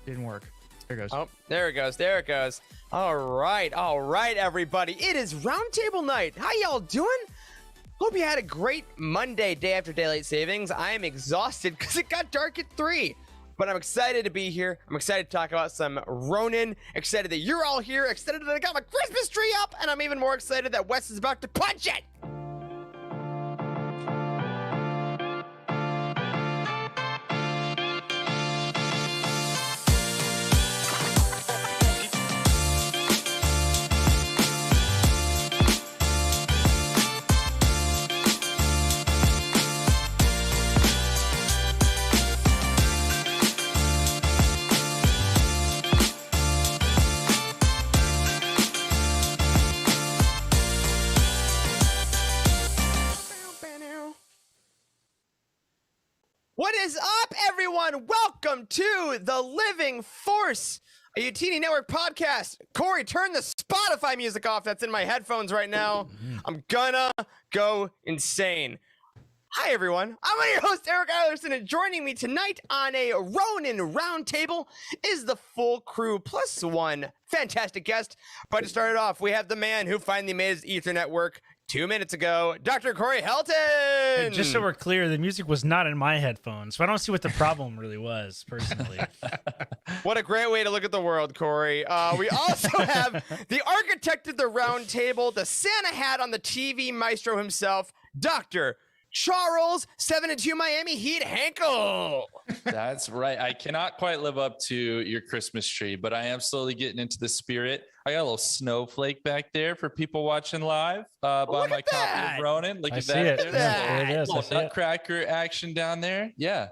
Didn't work. There it goes. Oh, there it goes. There it goes. All right, everybody. It is Roundtable night. How y'all doing? Hope you had a great Monday, day after daylight savings. I am exhausted because it got dark at 3. But I'm excited to be here. I'm excited to talk about some Ronin. Excited that you're all here. Excited that I got my Christmas tree up. And I'm even more excited that Wes is about to punch it. What is up, everyone? Welcome to The Living Force, a Utini Network podcast. Corey, turn the Spotify music off that's in my headphones right now. I'm gonna go insane. Hi, everyone. I'm one of your hosts, Eric Eilerson, and joining me tonight on a Ronin Roundtable is the full crew plus one fantastic guest. But to start it off, we have the man who finally made his Ethernet work 2 minutes ago, Dr. Corey Helton. Hey, just so we're clear, the music was not in my headphones, so I don't see what the problem really was, personally. What a great way to look at the world, Corey. We also have the architect of the round table, the Santa hat on the TV maestro himself, Dr. Charles 7-2 Miami Heat Hankel. That's right. I cannot quite live up to your Christmas tree, but I am slowly getting into the spirit. I got a little snowflake back there for people watching live by my copy of Ronin. Look at that. Look at it. Little nutcracker action down there. Yeah.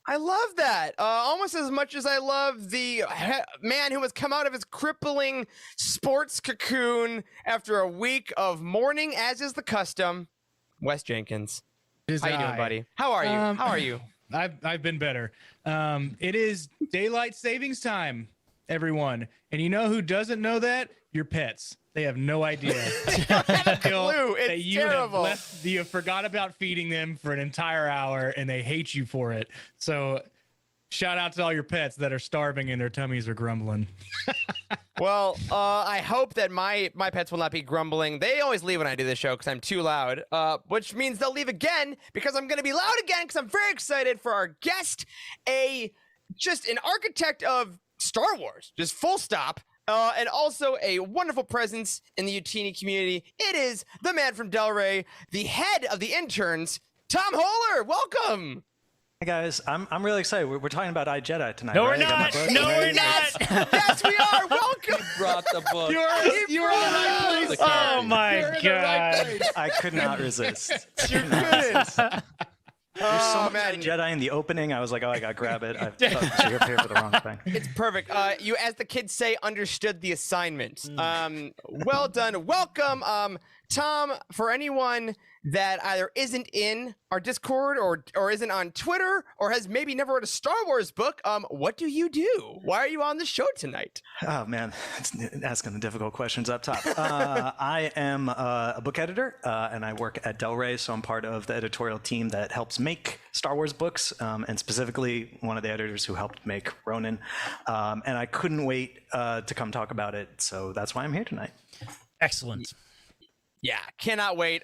I love that. Almost as much as I love the man who has come out of his crippling sports cocoon after a week of mourning, as is the custom. Wes Jenkins. How you doing, buddy? How are you? How are you? I've been better. It is daylight savings time, everyone. And you know who doesn't know that? Your pets. They have no idea. Clue. It's terrible. You have forgot about feeding them for an entire hour, and they hate you for it. So shout out to all your pets that are starving and their tummies are grumbling. Well, I hope that my pets will not be grumbling. They always leave when I do this show because I'm too loud, which means they'll leave again because I'm going to be loud again because I'm very excited for our guest, just an architect of Star Wars, just full stop, and also a wonderful presence in the Utini community. It is the man from Del Rey, the head of the interns, Tom Holler. Welcome. Hey guys, I'm really excited. We're talking about iJedi tonight. No, right? we're not. No, we're not. Yes, we are. Welcome. You brought the book. You're in the right place. Oh my God. I could not resist. You couldn't. There's so much Jedi in the opening. I was like, oh, I gotta grab it. I thought you were here for the wrong thing. It's perfect. You, as the kids say, understood the assignment. Well done. Welcome, Tom. For anyone that either isn't in our Discord or isn't on Twitter or has maybe never read a Star Wars book, what do you do? Why are you on the show tonight? Oh man, it's asking the difficult questions up top. I am a book editor and I work at Del Rey, so I'm part of the editorial team that helps make Star Wars books, and specifically one of the editors who helped make Ronin. And I couldn't wait to come talk about it, so that's why I'm here tonight. Excellent. Yeah, cannot wait.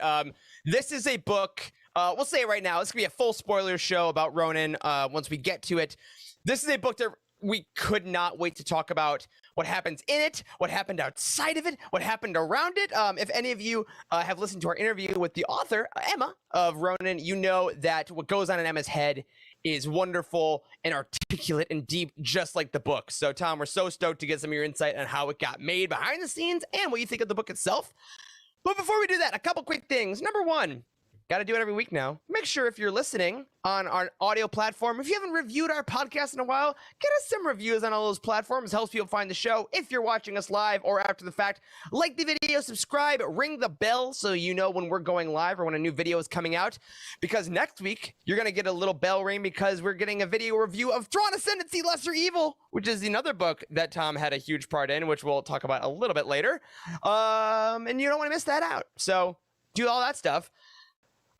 This is a book, we'll say it right now, this is going to be a full spoiler show about Ronin once we get to it. This is a book that we could not wait to talk about what happens in it, what happened outside of it, what happened around it. If any of you have listened to our interview with the author, Emma, of Ronin, you know that what goes on in Emma's head is wonderful and articulate and deep, just like the book. So, Tom, we're so stoked to get some of your insight on how it got made behind the scenes and what you think of the book itself. But before we do that, a couple quick things. Number one, got to do it every week now. Make sure if you're listening on our audio platform, if you haven't reviewed our podcast in a while, get us some reviews on all those platforms. Helps people find the show. If you're watching us live or after the fact, like the video, subscribe, ring the bell so you know when we're going live or when a new video is coming out. Because next week, you're going to get a little bell ring because we're getting a video review of Thrawn Ascendancy Lesser Evil, which is another book that Tom had a huge part in, which we'll talk about a little bit later. And you don't want to miss that out. So do all that stuff.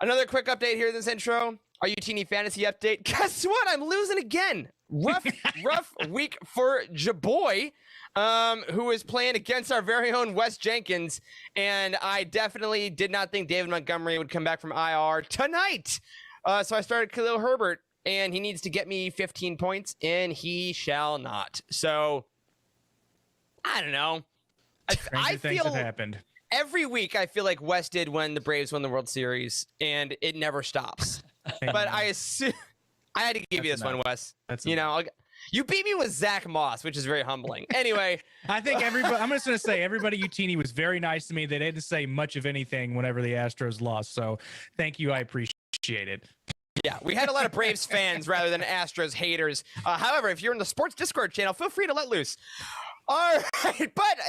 Another quick update here in this intro. Our Utini Fantasy update. Guess what? I'm losing again. rough week for Jaboy, who is playing against our very own Wes Jenkins. And I definitely did not think David Montgomery would come back from IR tonight. So I started Khalil Herbert, and he needs to get me 15 points, and he shall not. So I don't know. I things feel have happened. every week I feel like Wes did when the Braves won the World Series, and it never stops. But I assume I had to give you this one, Wes. You beat me with Zach Moss, which is very humbling. Anyway, I think everybody. I'm just going to say everybody UTini was very nice to me. They didn't say much of anything whenever the Astros lost. So thank you. I appreciate it. Yeah, we had a lot of Braves fans rather than Astros haters. However, if you're in the sports Discord channel, feel free to let loose. All right, but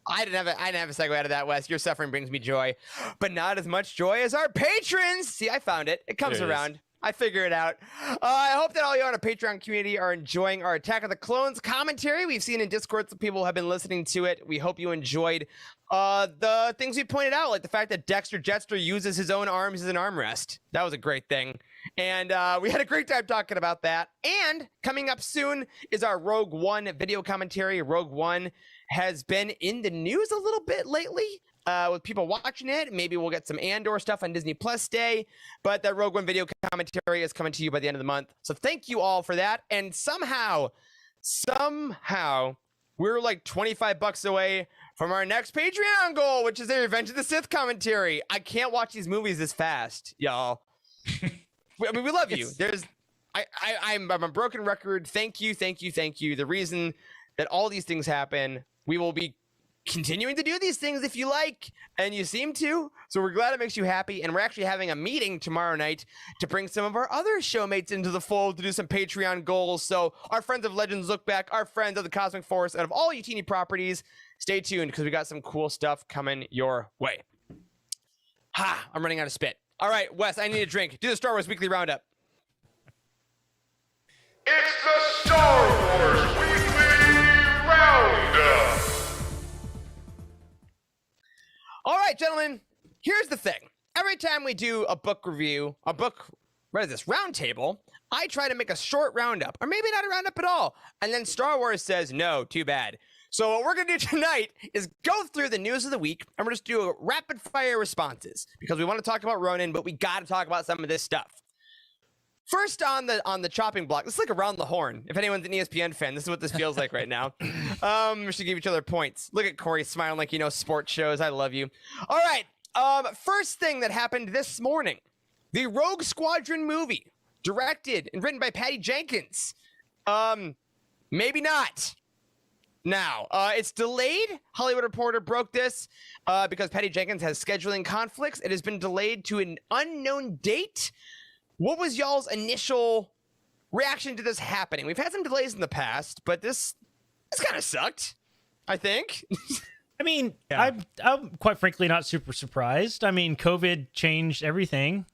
I didn't have a segue out of that, Wes. Your suffering brings me joy, but not as much joy as our patrons. See, I found it. It comes around. I figure it out. I hope that all you on our Patreon community are enjoying our Attack of the Clones commentary. We've seen in Discord some people have been listening to it. We hope you enjoyed the things we pointed out, like the fact that Dexter Jetster uses his own arms as an armrest. That was a great thing. And we had a great time talking about that. And coming up soon is our Rogue One video commentary. Rogue One has been in the news a little bit lately. With people watching it. Maybe we'll get some Andor stuff on Disney Plus Day, but that Rogue One video commentary is coming to you by the end of the month. So thank you all for that. And somehow, we're like $25 away from our next Patreon goal, which is a Revenge of the Sith commentary. I can't watch these movies this fast, y'all. I mean, we love you. I'm a broken record. Thank you. The reason that all these things happen, we will be continuing to do these things if you like, and you seem to. So we're glad it makes you happy, and we're actually having a meeting tomorrow night to bring some of our other showmates into the fold to do some Patreon goals. So our friends of Legends Look Back, our friends of the Cosmic Force, and of all Utini properties, stay tuned because we got some cool stuff coming your way. I'm running out of spit. All right, Wes, I need a drink. Do the Star Wars Weekly Roundup. It's the Star Wars Weekly Roundup. All right, gentlemen, here's the thing. Every time we do a book review, roundtable, I try to make a short roundup, or maybe not a roundup at all. And then Star Wars says, no, too bad. So what we're going to do tonight is go through the news of the week, and we're just do a rapid fire responses because we want to talk about Ronin, but we got to talk about some of this stuff. First on the chopping block, this is like around the horn. If anyone's an ESPN fan, this is what this feels like right now. We should give each other points. Look at Corey smiling like sports shows. I love you. All right. First thing that happened this morning, the Rogue Squadron movie, directed and written by Patty Jenkins. Maybe not. Now, it's delayed. Hollywood Reporter broke this because Patty Jenkins has scheduling conflicts. It has been delayed to an unknown date. What was y'all's initial reaction to this happening? We've had some delays in the past, but this kind of sucked, I think. I mean, yeah. I'm quite frankly not super surprised. I mean, COVID changed everything,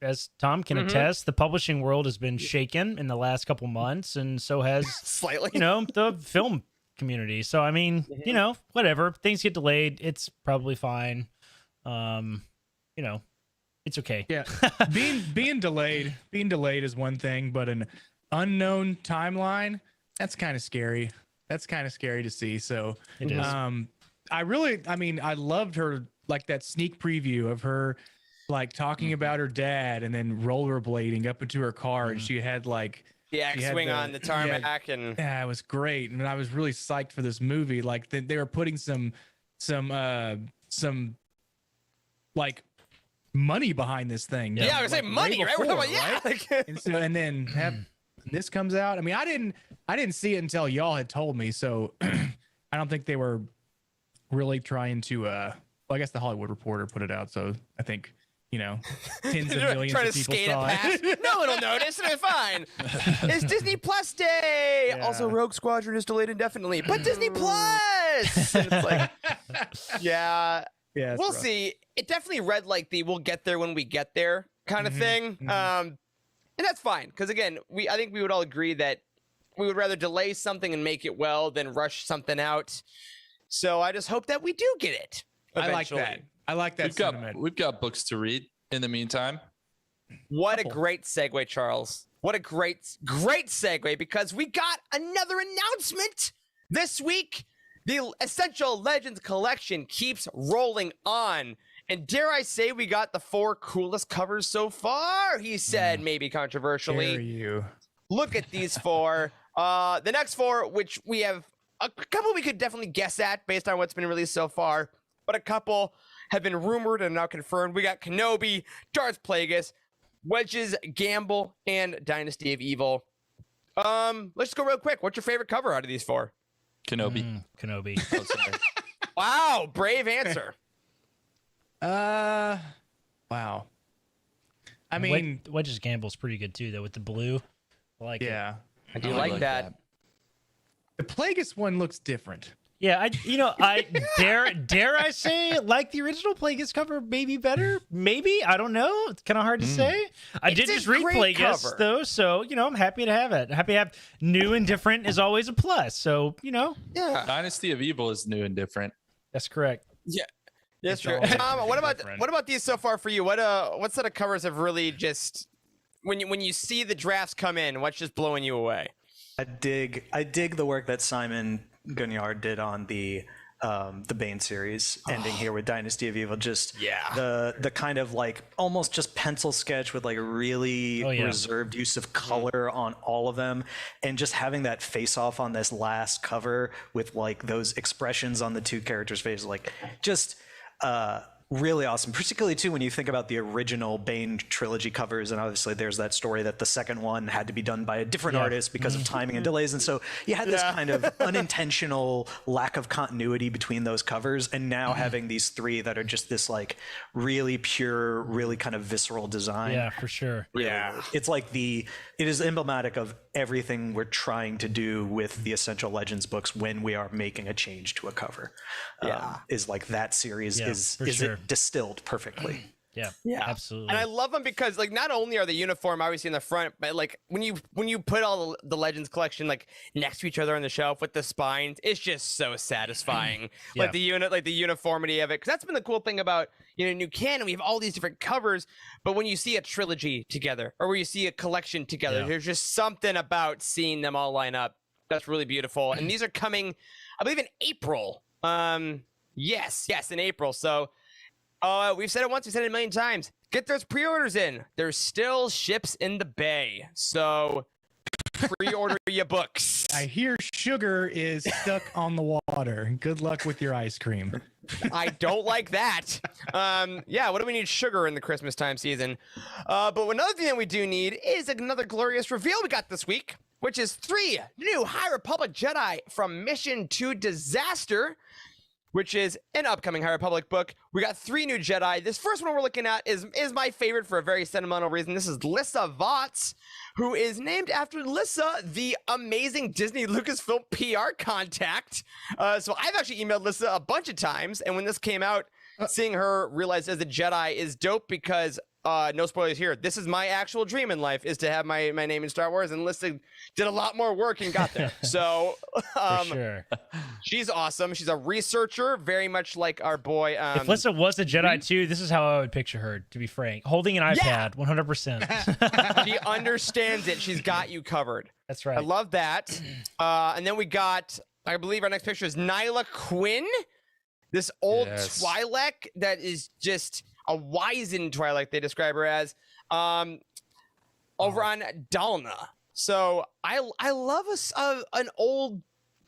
as Tom can attest. The publishing world has been shaken in the last couple months, and so has slightly, the film community. So, I mean, whatever. Things get delayed. It's probably fine. It's okay. Yeah. being delayed is one thing, but an unknown timeline, that's kind of scary. That's kind of scary to see. So it is. I loved her, like that sneak preview of her like talking about her dad and then rollerblading up into her car, and she had like the X-wing on the tarmac, and yeah, it was great. And I was really psyched for this movie. Like they were putting some like money behind this thing. Yeah, I was saying money, right? Before, right? and then have this comes out. I mean, I didn't see it until y'all had told me, so I don't think they were really trying to well, I guess the Hollywood Reporter put it out, so I think tens of millions trying of to people skate saw it past. No one will notice. It'll be fine. It's Disney Plus Day. Yeah. Also, Rogue Squadron is delayed indefinitely, but Disney Plus. And it's like, yeah, we'll see. It definitely read like the "we'll get there when we get there" kind of thing, and that's fine because again, I think we would all agree that we would rather delay something and make it well than rush something out. So I just hope that we do get it eventually. I like that. We've got books to read in the meantime. What a great segue, Charles. what a great segue, because we got another announcement this week. The Essential Legends collection keeps rolling on. And dare I say, we got the 4 coolest covers so far, he said, maybe controversially. Dare you. Look at these 4. The next 4, which we have a couple we could definitely guess at based on what's been released so far, but a couple have been rumored and now confirmed. We got Kenobi, Darth Plagueis, Wedge's Gamble, and Dynasty of Evil. Let's just go real quick. What's your favorite cover out of these 4? Kenobi. Kenobi. Oh, sorry. Wow, brave answer. Wow. I mean, Wedge's Gamble's pretty good too, though, with the blue. I like it. yeah. I do like that. The Plagueis one looks different. Yeah, I dare I say, like the original Plagueis cover, maybe better. Maybe, I don't know. It's kind of hard to say. I did a just read great Plagueis cover. though, so I'm happy to have it. Happy to have new and different is always a plus. So Yeah. Dynasty of Evil is new and different. that's correct. Yeah. That's It's true. all Tom, what about different. these so far for you? What set of covers have really just when you see the drafts come in, what's just blowing you away? I dig the work that Simon Gunyard did on the Bane series, ending here with Dynasty of Evil. Just the kind of like almost just pencil sketch with like a really reserved use of color on all of them, and just having that face off on this last cover with like those expressions on the 2 characters' faces, like just really awesome, particularly too when you think about the original Bane trilogy covers, and obviously there's that story that the second one had to be done by a different artist because of timing and delays, and so you had this kind of unintentional lack of continuity between those covers, and now having these 3 that are just this like really pure, really kind of visceral design. Yeah, for sure. It's like it is emblematic of everything we're trying to do with the Essential Legends books when we are making a change to a cover. Is like that series is sure. it distilled perfectly. Yeah, absolutely. And I love them because like not only are they uniform obviously in the front, but like when you put all the Legends collection like next to each other on the shelf with the spines, it's just so satisfying. Like the uniformity of it, because that's been the cool thing about New Canon. We have all these different covers, but when you see a trilogy together or when you see a collection together, there's just something about seeing them all line up that's really beautiful. And these are coming, I believe, in April. Yes, in April. So we've said it once, we've said it a million times. Get those pre-orders in. There's still ships in the bay. So pre-order your books. I hear sugar is stuck on the water. Good luck with your ice cream. I don't like that. What do we need sugar in the Christmas time season? But another thing that we do need is another glorious reveal we got this week, which is 3 new High Republic Jedi from Mission to Disaster, which is an upcoming High Republic book. We got 3 new Jedi. This first one we're looking at is my favorite for a very sentimental reason. This is Lissa Votz, who is named after Lissa, the amazing Disney Lucasfilm PR contact. So I've actually emailed Lissa a bunch of times, and when this came out, seeing her realized as a Jedi is dope because no spoilers here. This is my actual dream in life, is to have my name in Star Wars, and Lissa did a lot more work and got there. So For sure. she's awesome. She's a researcher, very much like our boy. If Lissa was a Jedi too, this is how I would picture her, to be frank. Holding an iPad, 100%. She understands it. She's got you covered. That's right. I love that. And then we got, I believe our next picture is Nyla Quinn, this old Twi'lek that is just a wizened Twi'lek, they describe her as, over on Dalna. So I love an old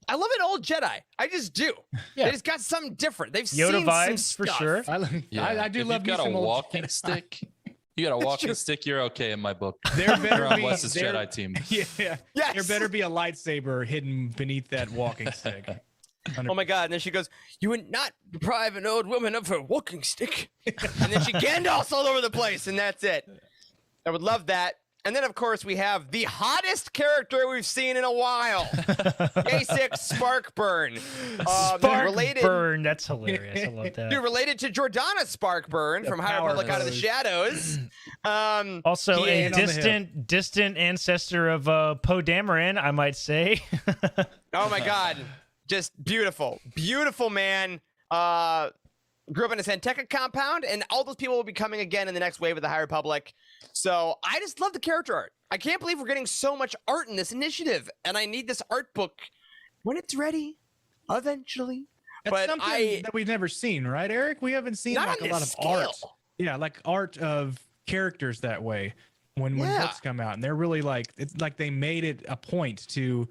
Jedi. I just do. Yeah. They just got something different. They've Yoda seen vibes some for stuff. sure. I do if love you've me got a some old walking Jedi. stick. You got a walking stick, you're okay in my book. There better You're on be Wes's Jedi team. Yeah. Yes. There better be a lightsaber hidden beneath that walking stick. Oh my god, and then she goes, "You would not deprive an old woman of her walking stick." And then she Gandalf's all over the place, and that's it. I would love that. And then, of course, we have the hottest character we've seen in a while. A6 Sparkburn. Sparkburn, that's hilarious. I love that. Dude, related to Jordana Sparkburn from High Republic Out of the pose. Shadows. Also, he a is- distant ancestor of Poe Dameron, I might say. Oh my god. Just beautiful. Beautiful man. Grew up in a Santeca compound, and all those people will be coming again in the next wave of the High Republic. So I just love the character art. I can't believe we're getting so much art in this initiative, and I need this art book when it's ready, eventually. That's but something that we've never seen, right, Eric? We haven't seen Not like on a lot this of art. scale. Yeah, like art of characters that way when books come out, and they're really like, it's like they made it a point to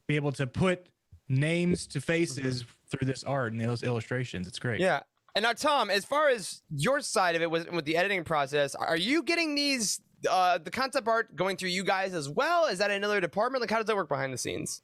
be able to put names to faces through this art and those illustrations. It's great. Yeah. And now, Tom, as far as your side of it with the editing process, are you getting these the concept art going through you guys as well? Is that another department? Like, how does that work behind the scenes?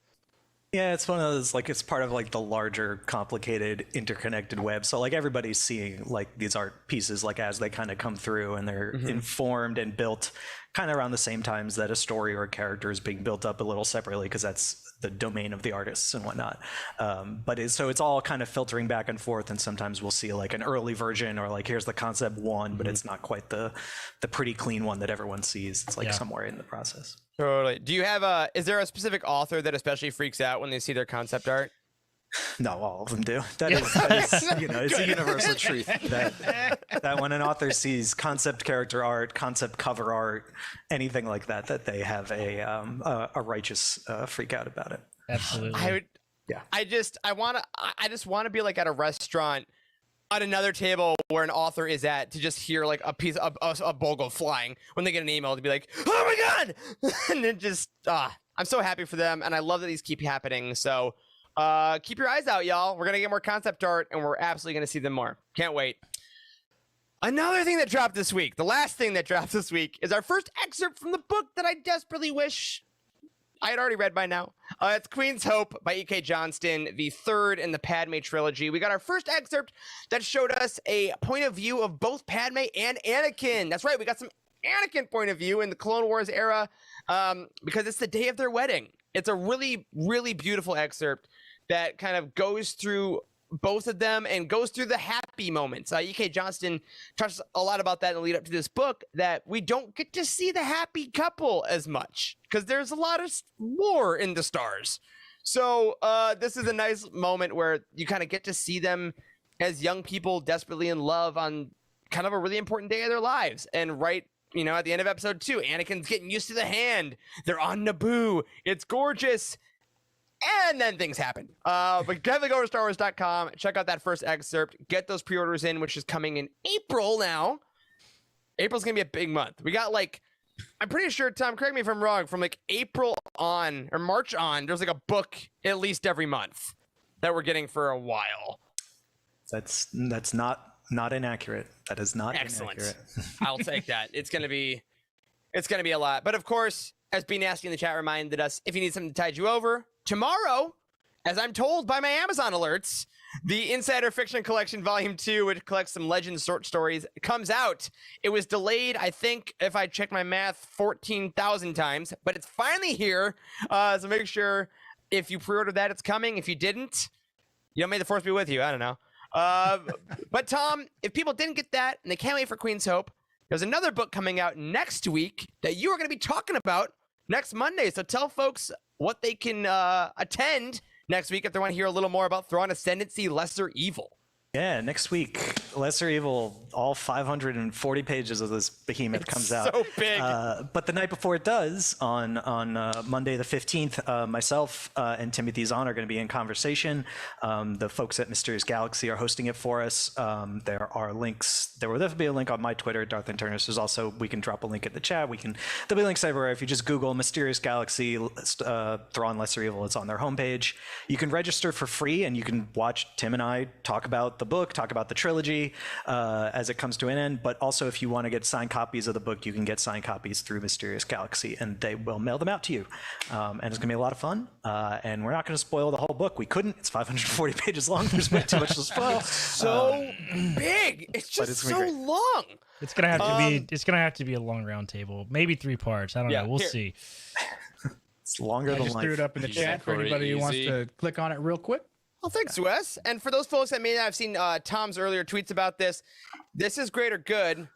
Yeah, it's one of those, like, it's part of like the larger, complicated, interconnected web. So like everybody's seeing like these art pieces like as they kind of come through, and they're informed and built kind of around the same times that a story or a character is being built up a little separately, because that's the domain of the artists and whatnot. So it's all kind of filtering back and forth, and sometimes we'll see like an early version, or like here's the concept one, but it's not quite the pretty clean one that everyone sees. It's like somewhere in the process. Totally. Do you have is there a specific author that especially freaks out when they see their concept art? No, all of them do. That is it's a universal truth that when an author sees concept character art, concept cover art, anything like that, that they have a righteous freak out about it. Absolutely. I just want to be like at a restaurant at another table where an author is at, to just hear like a bowl go flying when they get an email, to be like, oh my god, and then just I'm so happy for them, and I love that these keep happening. So keep your eyes out, y'all. We're gonna get more concept art, and we're absolutely gonna see them more. Can't wait. Another thing that dropped this week, the last thing that dropped this week, is our first excerpt from the book that I desperately wish I had already read by now. It's Queen's Hope by E.K. Johnston, the third in the Padme trilogy. We got our first excerpt that showed us a point of view of both Padme and Anakin. That's right, we got some Anakin point of view in the Clone Wars era, because it's the day of their wedding. It's a really, really beautiful excerpt that kind of goes through both of them and goes through the happy moments. E.K. Johnston talks a lot about that in the lead up to this book, that we don't get to see the happy couple as much because there's a lot of war in the stars. So this is a nice moment where you kind of get to see them as young people desperately in love on kind of a really important day of their lives. And at the end of episode 2, Anakin's getting used to the hand. They're on Naboo. It's gorgeous. And then things happen. But definitely go to StarWars.com. Check out that first excerpt. Get those pre-orders in, which is coming in April now. April's going to be a big month. We got I'm pretty sure, Tom, correct me if I'm wrong, from April on or March on, there's a book at least every month that we're getting for a while. That's not inaccurate. That is not excellent. Inaccurate. I'll take that. It's gonna be a lot. But of course, as B Nasty in the chat reminded us, if you need something to tide you over, tomorrow, as I'm told by my Amazon alerts, the Insider Fiction Collection Volume 2, which collects some legend short stories, comes out. It was delayed, I think, if I check my math, 14,000 times, but it's finally here. So make sure if you pre-ordered that, it's coming. If you didn't, may the force be with you. I don't know. But Tom, if people didn't get that and they can't wait for Queen's Hope, there's another book coming out next week that you are going to be talking about next Monday. So tell folks what they can attend next week if they want to hear a little more about Thrawn Ascendancy, Lesser Evil. Yeah, next week, Lesser Evil, all 540 pages of this behemoth comes out. So big. But the night before it does, on Monday the 15th, myself and Timothy Zahn are going to be in conversation. The folks at Mysterious Galaxy are hosting it for us. There are links. There will definitely be a link on my Twitter, Darth Internus. There's also, we can drop a link in the chat. There'll be links everywhere. If you just Google Mysterious Galaxy, Thrawn Lesser Evil, it's on their homepage. You can register for free, and you can watch Tim and I talk about the book, talk about the trilogy as it comes to an end. But also, if you want to get signed copies of the book, you can get signed copies through Mysterious Galaxy, and they will mail them out to you. And it's going to be a lot of fun. And we're not going to spoil the whole book. We couldn't. It's 540 pages long. There's way too much to spoil. So big. It's just so long. It's gonna have to be. It's gonna have to be a long round table. Maybe 3 parts. I don't know. We'll see. It's longer than just life. threw it up in the chat for anybody who wants to click on it real quick. Well, thanks, Wes. And for those folks that may not have seen Tom's earlier tweets about this, this is Greater Good,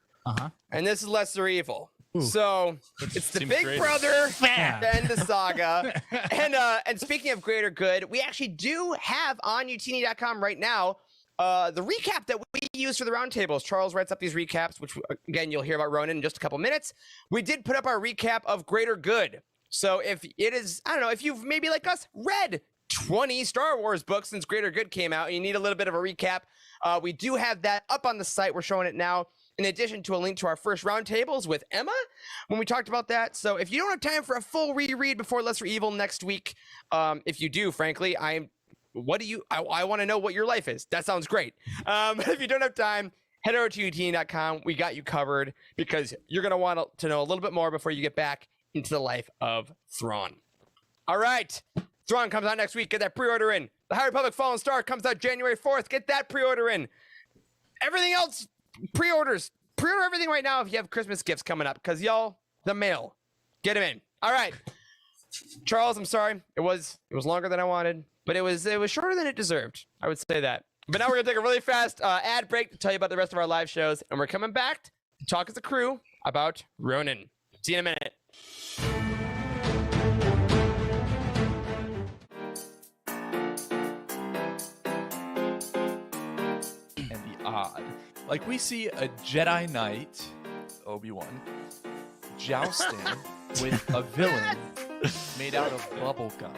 and this is Lesser Evil. Ooh. So it's the Big Brother and the saga. And speaking of Greater Good, we actually do have on utini.com right now the recap that we use for the roundtables. Charles writes up these recaps, which again, you'll hear about Ronin in just a couple minutes. We did put up our recap of Greater Good. So if it is, I don't know, if you've maybe like us read 20 Star Wars books since Greater Good came out and you need a little bit of a recap, we do have that up on the site. We're showing it now, in addition to a link to our first roundtables with Emma when we talked about that. So if you don't have time for a full reread before Lesser Evil next week, if you do, frankly, I want to know what your life is. That sounds great. If you don't have time, head over to utn.com. We got you covered because you're going to want to know a little bit more before you get back into the life of Thrawn. All right. Thrawn comes out next week. Get that pre-order in. The High Republic Fallen Star comes out January 4th. Get that pre-order in. Everything else, pre-orders. Pre-order everything right now if you have Christmas gifts coming up because y'all, the mail. Get them in. All right. Charles, I'm sorry. It was longer than I wanted, but it was shorter than it deserved. I would say that. But now we're going to take a really fast ad break to tell you about the rest of our live shows, and we're coming back to talk as a crew about Ronin. See you in a minute. Odd. Like we see a Jedi Knight, Obi-Wan, jousting with a villain made out of bubble gum.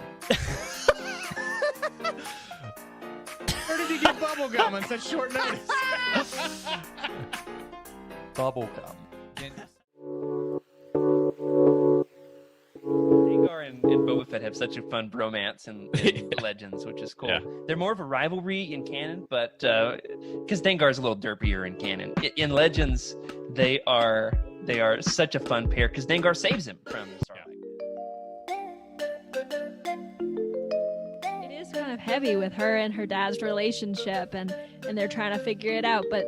Where did he get bubble gum on such short notice? Bubble gum. Dengar and Boba Fett have such a fun bromance in Legends, which is cool. Yeah. They're more of a rivalry in canon, but because Dengar's a little derpier in canon. In Legends, they are such a fun pair because Dengar saves him from Sarlacc. It is kind of heavy with her and her dad's relationship, and they're trying to figure it out, but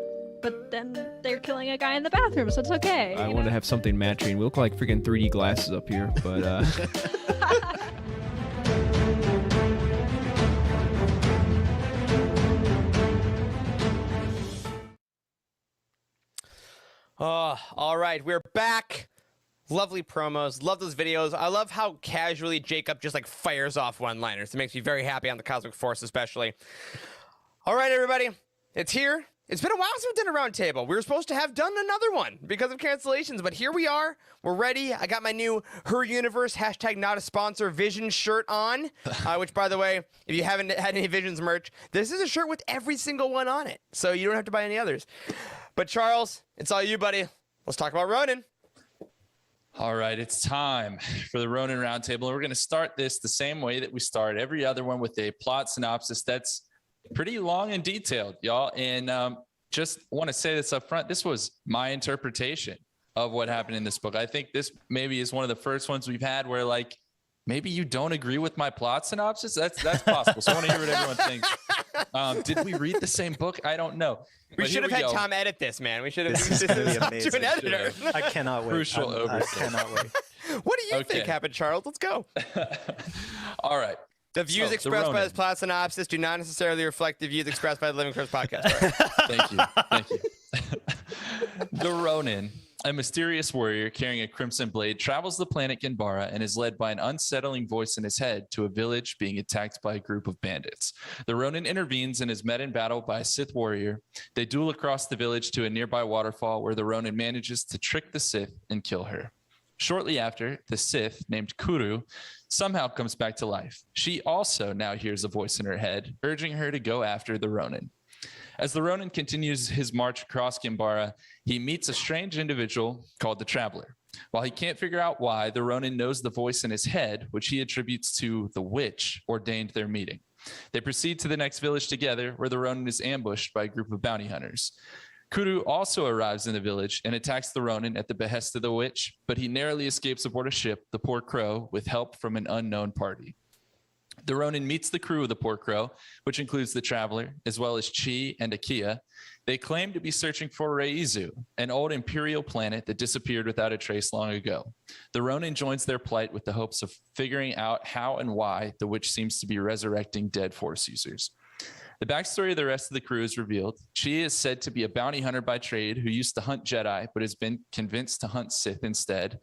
then they're killing a guy in the bathroom, so it's okay. I want to have something matching. We look like freaking 3D glasses up here, but all right, we're back. Lovely promos. Love those videos. I love how casually Jacob just like fires off one-liners. It makes me very happy on the Cosmic Force, especially. All right, everybody, it's here. It's been a while since we've done a roundtable. We were supposed to have done another one because of cancellations, but here we are. We're ready. I got my new Her Universe #NotASponsor Vision shirt on, which, by the way, if you haven't had any Visions merch, this is a shirt with every single one on it, so you don't have to buy any others. But Charles, it's all you, buddy. Let's talk about Ronin. All right, it's time for the Ronin Roundtable. We're going to start this the same way that we start every other one, with a plot synopsis that's pretty long and detailed, y'all. And just want to say this up front. This was my interpretation of what happened in this book. I think this maybe is one of the first ones we've had where, like, maybe you don't agree with my plot synopsis. That's possible. So I want to hear what everyone thinks. Did we read the same book? I don't know. We should have had Tom edit this, man. We should have This is gonna be amazing. to an editor. I cannot wait. Crucial I oversight. cannot wait. What do you think happened, Charles? Let's go. All right. The views expressed by this plot synopsis do not necessarily reflect the views expressed by the Living Corpse podcast. Right? Thank you. The Ronin, a mysterious warrior carrying a crimson blade, travels the planet Ganbara and is led by an unsettling voice in his head to a village being attacked by a group of bandits. The Ronin intervenes and is met in battle by a Sith warrior. They duel across the village to a nearby waterfall where the Ronin manages to trick the Sith and kill her. Shortly after, the Sith, named Kuru, somehow comes back to life. She also now hears a voice in her head, urging her to go after the Ronin. As the Ronin continues his march across Ganbara, he meets a strange individual called the Traveler. While he can't figure out why, the Ronin knows the voice in his head, which he attributes to the witch ordained their meeting. They proceed to the next village together, where the Ronin is ambushed by a group of bounty hunters. Kuru also arrives in the village and attacks the Ronin at the behest of the witch, but he narrowly escapes aboard a ship, the Poor Crow, with help from an unknown party. The Ronin meets the crew of the Poor Crow, which includes the Traveler, as well as Chi and Akia. They claim to be searching for Reizu, an old Imperial planet that disappeared without a trace long ago. The Ronin joins their plight with the hopes of figuring out how and why the witch seems to be resurrecting dead Force users. The backstory of the rest of the crew is revealed. Chi is said to be a bounty hunter by trade who used to hunt Jedi, but has been convinced to hunt Sith instead.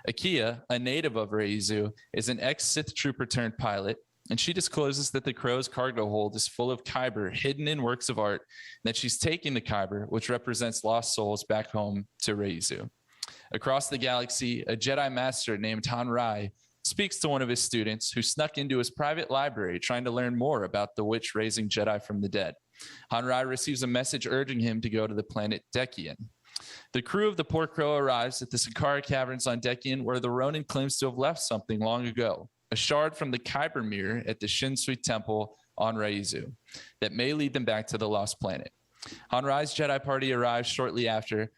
Akia, a native of Reizu, is an ex-Sith trooper turned pilot. and she discloses that the crow's cargo hold is full of kyber hidden in works of art, and that she's taking the kyber, which represents lost souls, back home to Reizu. Across the galaxy, a Jedi master named Han Rai speaks to one of his students who snuck into his private library trying to learn more about the witch raising Jedi from the dead. Han Rai receives a message urging him to go to the planet Dekian. The crew of the Poor Crow arrives at the Sakara Caverns on Dekian, where the Ronin claims to have left something long ago, a shard from the Kyber mirror at the Shinsui Temple on Reizu that may lead them back to the lost planet. Han Rai's Jedi party arrives shortly after,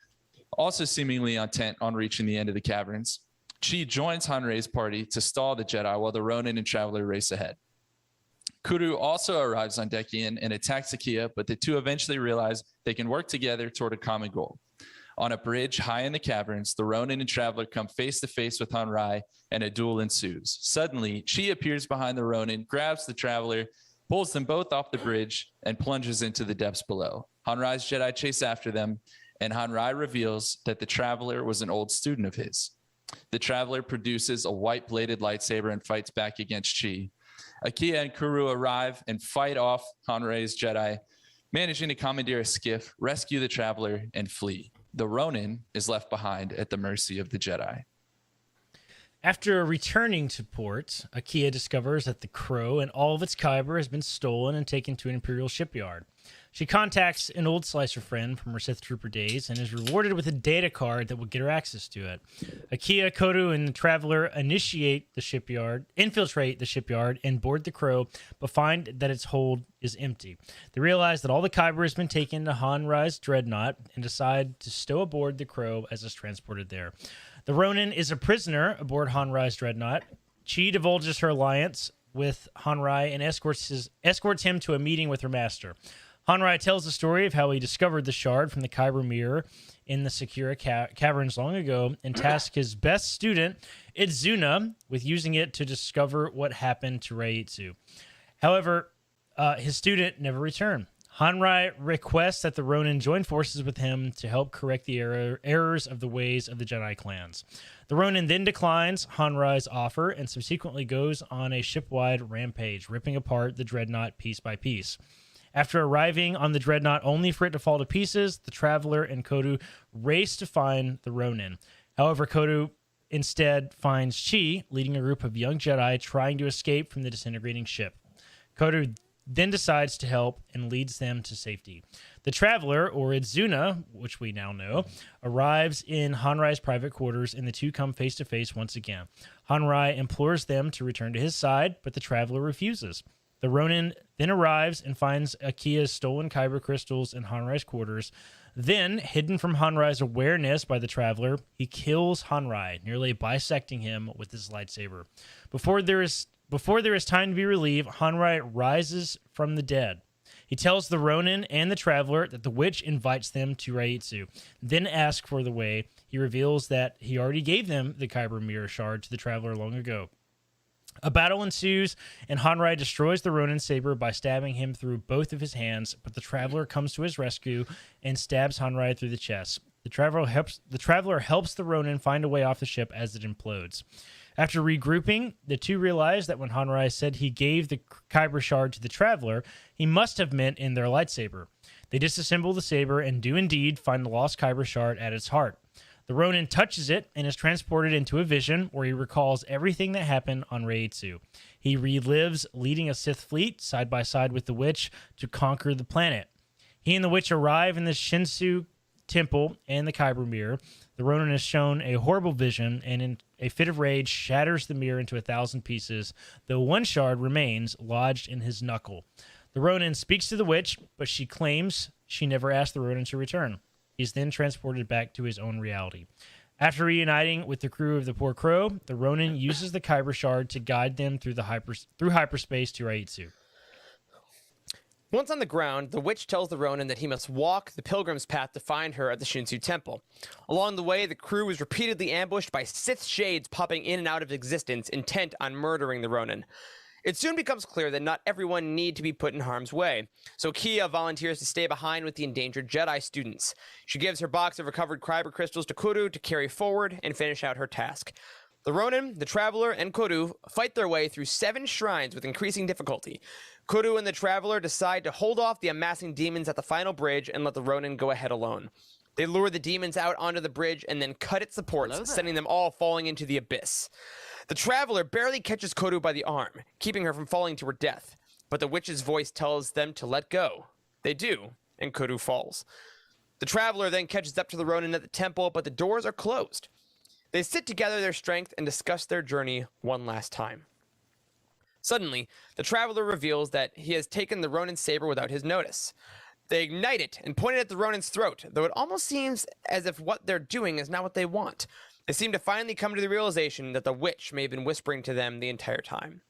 also seemingly intent on reaching the end of the caverns. Chi joins Han Rai's party to stall the Jedi while the Ronin and Traveler race ahead. Kuru also arrives on Dekian and attacks Akia, but the two eventually realize they can work together toward a common goal. On a bridge high in the caverns, the Ronin and Traveler come face to face with Han Rai, and a duel ensues. Suddenly, Chi appears behind the Ronin, grabs the Traveler, pulls them both off the bridge, and plunges into the depths below. Han Rai's Jedi chase after them, and Han Rai reveals that the Traveler was an old student of his. The Traveler produces a white-bladed lightsaber and fights back against Chi. Akia and Kuru arrive and fight off Han Rai's Jedi, managing to commandeer a skiff, rescue the Traveler, and flee. The Ronin is left behind at the mercy of the Jedi. After returning to port, Akia discovers that the Crow and all of its kyber has been stolen and taken to an Imperial shipyard. She contacts an old Slicer friend from her Sith Trooper days and is rewarded with a data card that will get her access to it. Akia, Kodu, and the Traveler infiltrate the shipyard, and board the Crow, but find that its hold is empty. They realize that all the kyber has been taken to Han Rai's dreadnought and decide to stow aboard the Crow as it's transported there. The Ronin is a prisoner aboard Han Rai's dreadnought. Chi divulges her alliance with Han Rai and escorts him to a meeting with her master. Han Rai tells the story of how he discovered the shard from the Kyber mirror in the Sakura caverns long ago and tasked his best student, Itzuna, with using it to discover what happened to Reiitsu. However, his student never returned. Han Rai requests that the Ronin join forces with him to help correct the errors of the ways of the Jedi clans. The Ronin then declines Han Rai's offer and subsequently goes on a ship-wide rampage, ripping apart the dreadnought piece by piece. After arriving on the dreadnought only for it to fall to pieces, the Traveler and Kodu race to find the Ronin. However, Kodu instead finds Chi, leading a group of young Jedi trying to escape from the disintegrating ship. Kodu then decides to help and leads them to safety. The Traveler, or Itzuna, which we now know, arrives in Han Rai's private quarters, and the two come face to face once again. Han Rai implores them to return to his side, but the Traveler refuses. The Ronin then arrives and finds Akia's stolen kyber crystals in Han Rai's quarters. Then, hidden from Han Rai's awareness by the Traveler, he kills Han Rai, nearly bisecting him with his lightsaber. Before there is time to be relieved, Han Rai rises from the dead. He tells the Ronin and the Traveler that the witch invites them to Reiitsu, then asks for the way. He reveals that he already gave them the kyber mirror shard to the Traveler long ago. A battle ensues, and Han Rai destroys the Ronin saber by stabbing him through both of his hands, but the Traveler comes to his rescue and stabs Han Rai through the chest. The Traveler helps the Ronin find a way off the ship as it implodes. After regrouping, the two realize that when Han Rai said he gave the kyber shard to the Traveler, he must have meant in their lightsaber. They disassemble the saber and do indeed find the lost kyber shard at its heart. The Ronin touches it and is transported into a vision where he recalls everything that happened on Reiitsu. He relives leading a Sith fleet side by side with the witch to conquer the planet. He and the witch arrive in the Shinsui Temple and the Kyber mirror. The Ronin is shown a horrible vision and in a fit of rage shatters the mirror into 1,000 pieces, though one shard remains lodged in his knuckle. The Ronin speaks to the witch, but she claims she never asked the Ronin to return. He's then transported back to his own reality. After reuniting with the crew of the Poor Crow, the Ronin uses the Kyber shard to guide them through hyperspace to Reiitsu. Once on the ground, the witch tells the Ronin that he must walk the pilgrim's path to find her at the Shinsui Temple. Along the way, the crew is repeatedly ambushed by Sith shades popping in and out of existence, intent on murdering the Ronin. It soon becomes clear that not everyone need to be put in harm's way, so Kia volunteers to stay behind with the endangered Jedi students. She gives her box of recovered kyber crystals to Kuru to carry forward and finish out her task. The Ronin, the Traveler, and Koru fight their way through 7 shrines with increasing difficulty. Koru and the Traveler decide to hold off the amassing demons at the final bridge and let the Ronin go ahead alone. They lure the demons out onto the bridge and then cut its supports, sending them all falling into the abyss. The Traveler barely catches Koru by the arm, keeping her from falling to her death, but the witch's voice tells them to let go. They do, and Koru falls. The Traveler then catches up to the Ronin at the temple, but the doors are closed. They sit together their strength and discuss their journey one last time. Suddenly, the Traveler reveals that he has taken the Ronin's saber without his notice. They ignite it and point it at the Ronin's throat, though it almost seems as if what they're doing is not what they want. They seem to finally come to the realization that the witch may have been whispering to them the entire time.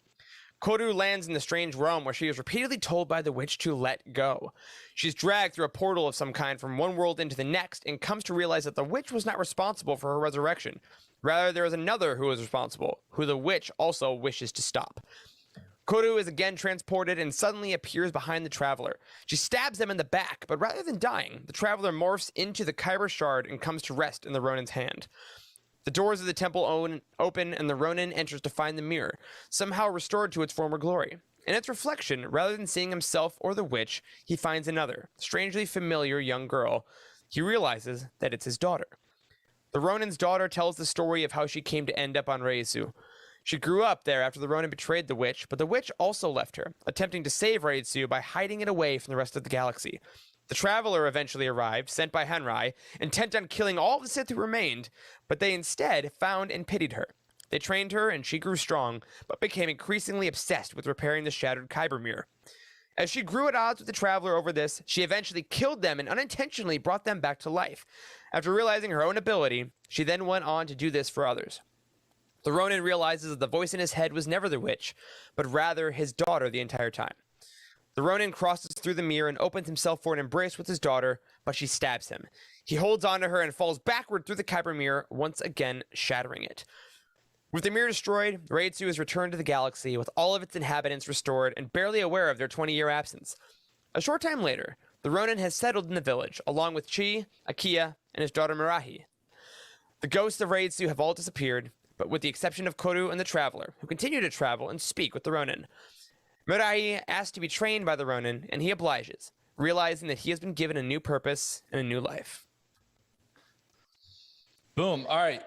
Koru lands in the strange realm where she is repeatedly told by the witch to let go. She's dragged through a portal of some kind from one world into the next and comes to realize that the witch was not responsible for her resurrection. Rather, there is another who is responsible, who the witch also wishes to stop. Koru is again transported and suddenly appears behind the Traveler. She stabs them in the back, but rather than dying, the Traveler morphs into the Kyber shard and comes to rest in the Ronin's hand. The doors of the temple open and the Ronin enters to find the mirror, somehow restored to its former glory. In its reflection, rather than seeing himself or the witch, he finds another, strangely familiar young girl. He realizes that it's his daughter. The Ronin's daughter tells the story of how she came to end up on Reizu. She grew up there after the Ronin betrayed the witch, but the witch also left her, attempting to save Reizu by hiding it away from the rest of the galaxy. The Traveler eventually arrived, sent by Henrai, intent on killing all the Sith who remained, but they instead found and pitied her. They trained her, and she grew strong, but became increasingly obsessed with repairing the shattered Kyber mirror. As she grew at odds with the Traveler over this, she eventually killed them and unintentionally brought them back to life. After realizing her own ability, she then went on to do this for others. The Ronin realizes that the voice in his head was never the witch, but rather his daughter the entire time. The Ronin crosses through the mirror and opens himself for an embrace with his daughter, but she stabs him. He holds onto her and falls backward through the Kyber mirror, once again shattering it. With the mirror destroyed, Reizu is returned to the galaxy with all of its inhabitants restored and barely aware of their 20-year absence. A short time later, the Ronin has settled in the village, along with Chi, Akia, and his daughter Mirahi. The ghosts of Reizu have all disappeared, but with the exception of Koru and the Traveler, who continue to travel and speak with the Ronin. Mirai asks to be trained by the Ronin, and he obliges, realizing that he has been given a new purpose and a new life. Boom. All right.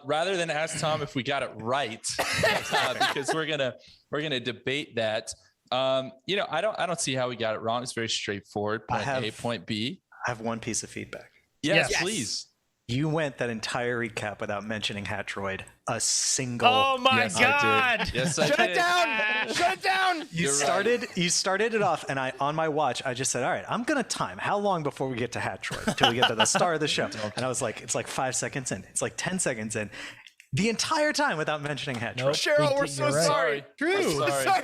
Rather than ask Tom if we got it right, because we're gonna debate that. I don't see how we got it wrong. It's very straightforward. Point A, point B. I have one piece of feedback. Yes, please. You went that entire recap without mentioning Hatroid a single. Oh my God! Yes, I did. Shut it down! Shut it down! You started it off, and on my watch, I just said, "All right, I'm gonna time how long before we get to Hatroid till we get to the star of the show." And I was like, "It's like 5 seconds in. It's like 10 seconds in." The entire time without mentioning Hatroid. Nope. Cheryl, we're so sorry. True. We're so sorry.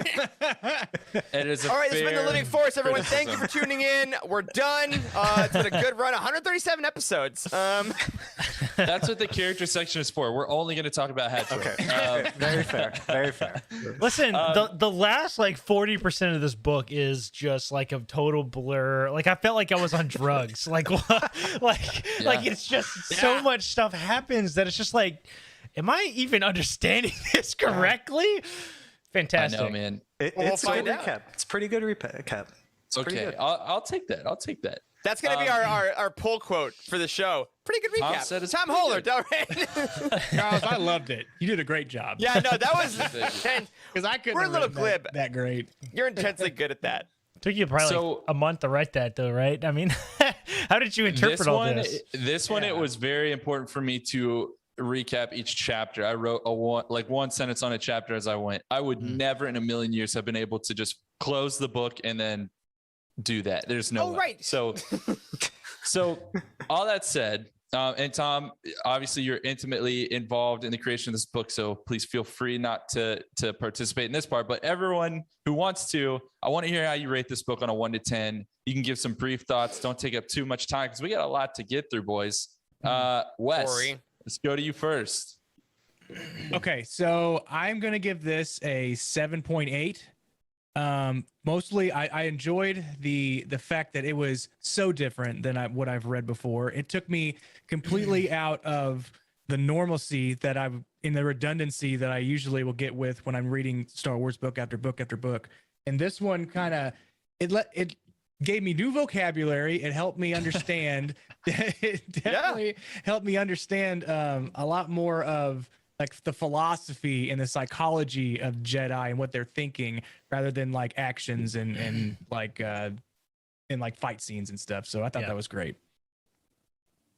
It is All right, this has been the Living Force, everyone. Thank you for tuning in. We're done. It's been a good run. 137 episodes. That's what the character section is for. We're only going to talk about Hatroid. Okay. Very fair. Very fair. Listen, the last like 40% of this book is just like a total blur. Like I felt like I was on drugs. Like it's just so much stuff happens that it's just like, am I even understanding this correctly? Fantastic. I know, man. It's a good recap. It's a pretty good recap. It's pretty Okay, good. I'll take that. I'll take that. That's going to be our pull quote for the show. Pretty good Tom recap. said it's Tom pretty Holler, good. Delray. Charles, I loved it. You did a great job. Yeah, no, that was because I couldn't. We're a have little written glib. That great. You're intensely good at that. Took you probably like a month to write that, though, right? I mean, how did you interpret all this? This one, it was very important for me to recap each chapter. I wrote one sentence on a chapter as I went. I would never in a million years have been able to just close the book and then do that. There's no way. Right. So all that said, and Tom, obviously you're intimately involved in the creation of this book, so please feel free not to participate in this part. But everyone who wants to, I want to hear how you rate this book on a 1 to 10. You can give some brief thoughts. Don't take up too much time because we got a lot to get through, boys. Wes, Corey. let's go to you first. Okay, so I'm gonna give this a 7.8. Mostly I enjoyed the fact that it was so different than what I've read before. It took me completely out of the normalcy that I've in the redundancy that I usually will get with when I'm reading Star Wars book after book after book. And this one kind of it gave me new vocabulary. It helped me understand. It definitely helped me understand a lot more of like the philosophy and the psychology of Jedi and what they're thinking, rather than like actions and like fight scenes and stuff. So I thought that was great.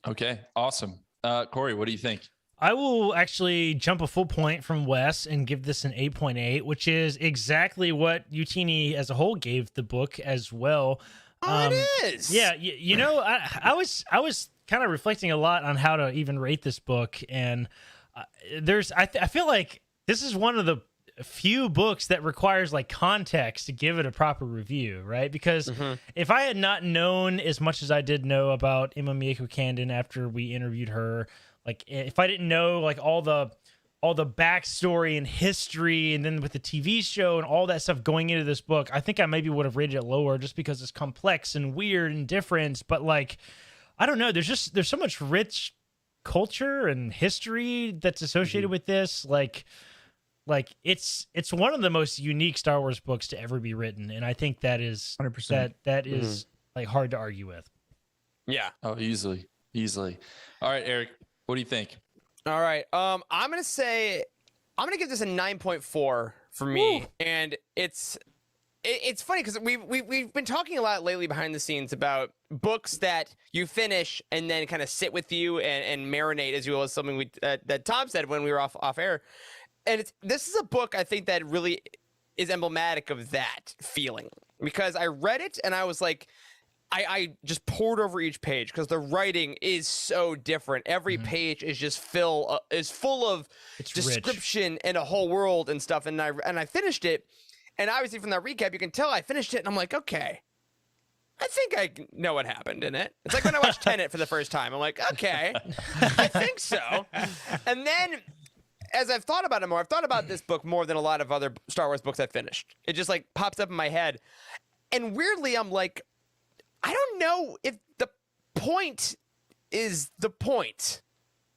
Okay, awesome. Corey, what do you think? I will actually jump a full point from Wes and give this an 8.8, which is exactly what Utini as a whole gave the book as well. It is. Yeah, you know, I was kind of reflecting a lot on how to even rate this book, and I feel like this is one of the few books that requires like context to give it a proper review, right? Because if I had not known as much as I did know about Emma Mieko Candon after we interviewed her, like if I didn't know like all the backstory and history, and then with the TV show and all that stuff going into this book, I think I maybe would have rated it lower just because it's complex and weird and different. But like, I don't know, there's so much rich culture and history that's associated with this. Like it's one of the most unique Star Wars books to ever be written, and I think that is 100%. that is like hard to argue with. Yeah. Oh, easily. All right, Eric, what do you think? All right. I'm gonna give this a 9.4 for me. Ooh. And it's funny because we've been talking a lot lately behind the scenes about books that you finish and then kind of sit with you and marinate, as well as something that Tom said when we were off air. And this is a book I think that really is emblematic of that feeling, because I read it and I was like, I just poured over each page because the writing is so different. Every page is just full of description and a whole world and stuff. And I finished it, and obviously from that recap you can tell I finished it, and I'm like, okay, I think I know what happened in it. It's like when I watched Tenet for the first time. I'm like, okay, I think so. And then as I've thought about it more, I've thought about this book more than a lot of other Star Wars books I've finished. It just like pops up in my head, and weirdly I'm like, I don't know if the point is the point,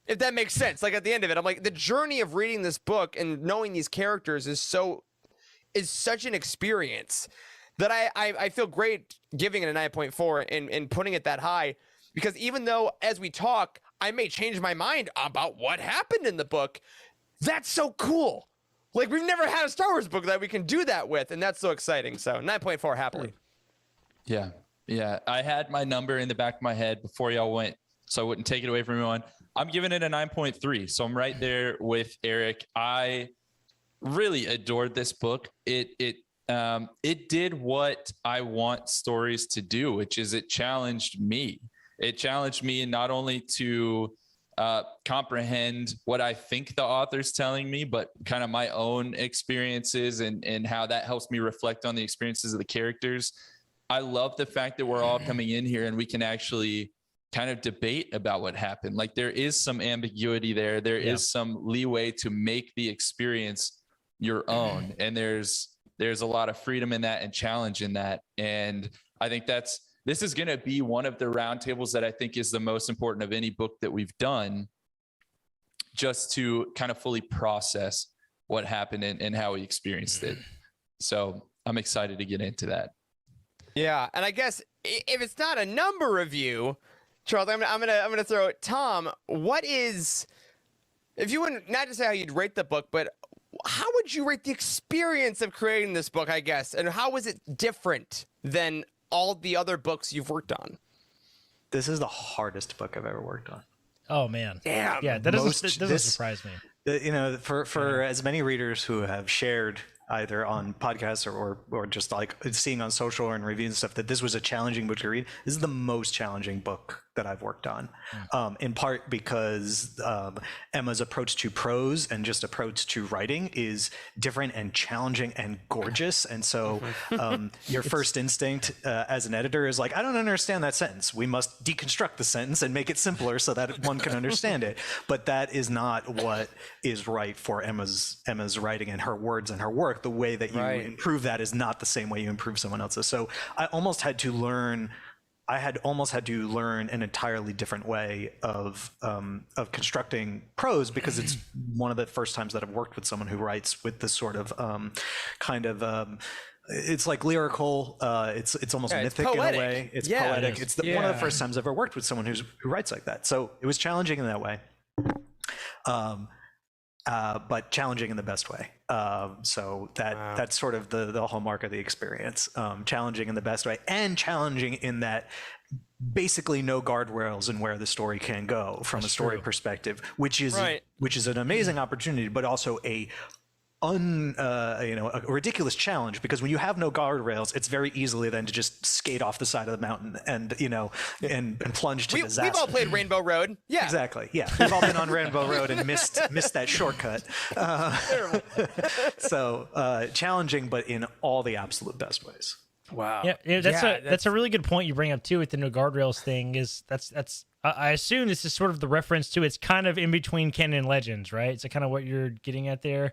if that makes sense. Like at the end of it, I'm like, the journey of reading this book and knowing these characters is such an experience that I feel great giving it a 9.4 and putting it that high, because even though as we talk, I may change my mind about what happened in the book, that's so cool. Like we've never had a Star Wars book that we can do that with, and that's so exciting. So 9.4 happily. Yeah, I had my number in the back of my head before y'all went, so I wouldn't take it away from everyone. I'm giving it a 9.3, so I'm right there with Eric. I really adored this book. It did what I want stories to do, which is it challenged me. It challenged me not only to comprehend what I think the author's telling me, but kind of my own experiences and how that helps me reflect on the experiences of the characters. I love the fact that we're all coming in here and we can actually kind of debate about what happened. Like there is some ambiguity there. There is some leeway to make the experience your own. And there's a lot of freedom in that and challenge in that. And I think this is going to be one of the roundtables that I think is the most important of any book that we've done, just to kind of fully process what happened and how we experienced it. So I'm excited to get into that. Yeah, and I guess if it's not a number review, Charles, I'm gonna throw it. Tom, what is, if you wouldn't, not to say how you'd rate the book, but how would you rate the experience of creating this book, I guess, and how is it different than all the other books you've worked on? This is the hardest book I've ever worked on. Oh man, damn. Yeah, that doesn't surprise me. You know, for as many readers who have shared either on podcasts or just like seeing on social or in reviews and stuff, that this was a challenging book to read. This is the most challenging book that I've worked on, in part because Emma's approach to prose and just approach to writing is different and challenging and gorgeous. And so your first instinct as an editor is like, I don't understand that sentence. We must deconstruct the sentence and make it simpler so that one can understand it. But that is not what is right for Emma's writing and her words and her work. The way that you improve that is not the same way you improve someone else's. So I almost had to learn I had almost had to learn an entirely different way of constructing prose, because it's one of the first times that I've worked with someone who writes with this sort of it's like lyrical. It's almost mythic in a way. It's poetic. It's one of the first times I've ever worked with someone who writes like that. So it was challenging in that way, but challenging in the best way. So that's sort of the hallmark of the experience. Challenging in the best way, and challenging in that basically no guardrails in where the story can go from a story perspective, which is an amazing opportunity, but also a ridiculous challenge, because when you have no guardrails, it's very easily then to just skate off the side of the mountain and and plunge to disaster. We've all played Rainbow Road. Yeah, exactly. Yeah, we've all been on Rainbow Road and missed that shortcut. So challenging, but in all the absolute best ways. Wow. Yeah, that's a really good point you bring up too with the no guardrails thing. Is that's I assume this is sort of the reference to, it's kind of in between canon and legends, right? It's kind of what you're getting at there.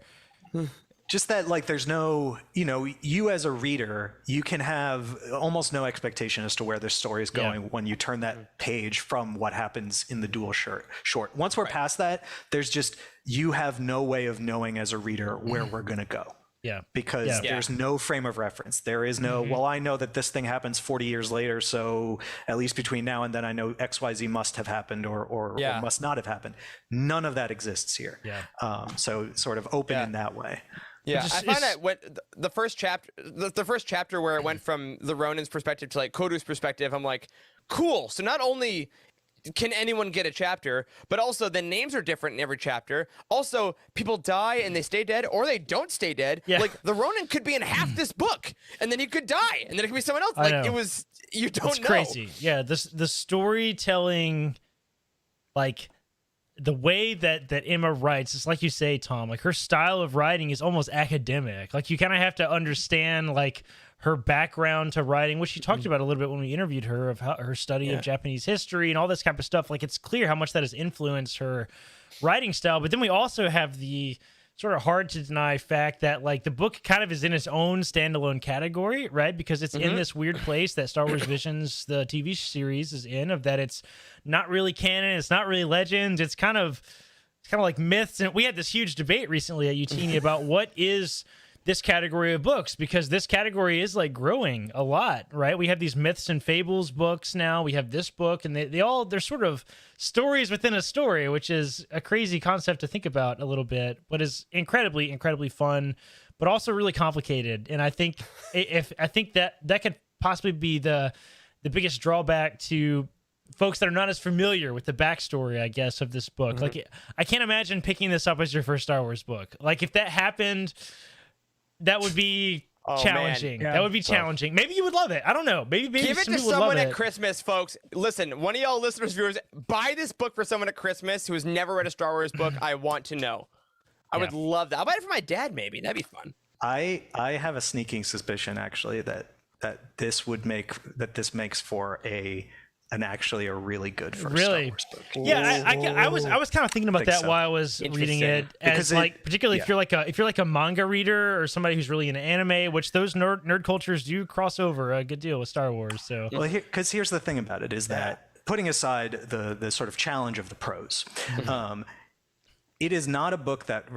Just that, like, there's no, you as a reader, you can have almost no expectation as to where this story is going when you turn that page from what happens in the duel short. Once we're past that, there's just, you have no way of knowing as a reader where we're going to go. Yeah. Because there's no frame of reference. There is no, well, I know that this thing happens 40 years later, so at least between now and then I know XYZ must have happened or must not have happened. None of that exists here. Yeah. So sort of open in that way. Yeah, I find that when the first chapter where it went from the Ronin's perspective to like Koru's perspective, I'm like, cool. So not only can anyone get a chapter, but also the names are different in every chapter. Also, people die and they stay dead, or they don't stay dead. Yeah. Like the Ronin could be in half this book, and then he could die, and then it could be someone else. Like it was, you don't know. Crazy. Yeah, the storytelling, like the way that Emma writes, it's like you say, Tom, like her style of writing is almost academic. Like you kind of have to understand like her background to writing, which she talked about a little bit when we interviewed her, of how her study of Japanese history and all this type of stuff. Like it's clear how much that has influenced her writing style. But then we also have the sort of hard to deny fact that like the book kind of is in its own standalone category, right? Because it's in this weird place that Star Wars Visions, the TV series, is in, of that it's not really canon, it's not really legends, it's kind of like myths. And we had this huge debate recently at UTini about what is this category of books, because this category is like growing a lot, right? We have these myths and fables books now. We have this book, and they're sort of stories within a story, which is a crazy concept to think about a little bit, but is incredibly, incredibly fun, but also really complicated. And I think that could possibly be the biggest drawback to folks that are not as familiar with the backstory, I guess, of this book. Like, I can't imagine picking this up as your first Star Wars book. Like, if that happened, that would be challenging. That would be challenging. Maybe you would love it. I don't know. Maybe give it to someone at Christmas, folks. Listen, one of y'all listeners, viewers, buy this book for someone at Christmas who has never read a Star Wars book. I want to know. I would love that. I'll buy it for my dad, maybe. That'd be fun. I have a sneaking suspicion, actually, that this makes for actually a really good first Star Wars book. Yeah, I was kind of thinking about that while I was reading it, as like particularly if you're like a manga reader or somebody who's really into anime, which those nerd cultures do cross over a good deal with Star Wars. So because here's the thing about it is that putting aside the sort of challenge of the prose, it is not a book that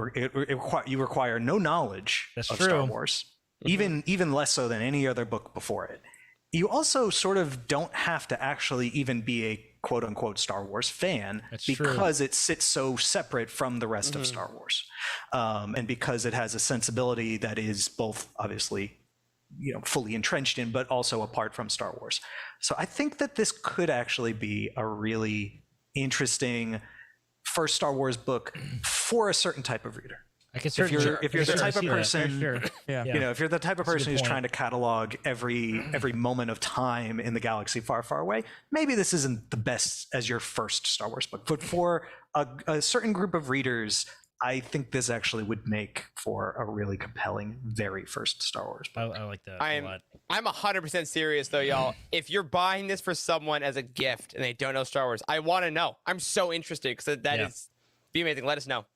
you require no knowledge of Star Wars, even less so than any other book before it. You also sort of don't have to actually even be a quote unquote Star Wars fan, because it sits so separate from the rest of Star Wars. And because it has a sensibility that is both obviously, fully entrenched in, but also apart from Star Wars. So I think that this could actually be a really interesting first Star Wars book for a certain type of reader. If you're the type of person, if you're the type of person who's trying to catalog every moment of time in the galaxy far, far away, maybe this isn't the best as your first Star Wars book. But for a certain group of readers, I think this actually would make for a really compelling very first Star Wars book. I like that a lot. I'm 100% serious though, y'all. If you're buying this for someone as a gift and they don't know Star Wars, I want to know. I'm so interested, because that is be amazing. Let us know.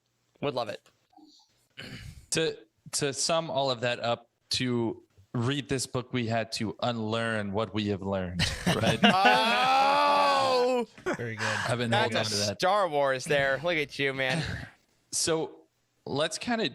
Would love it. To sum all of that up to read this book, we had to unlearn what we have learned, right? Oh, Very good. I've been holding on that's to a that. Star Wars there. Look at you, man. So let's kind of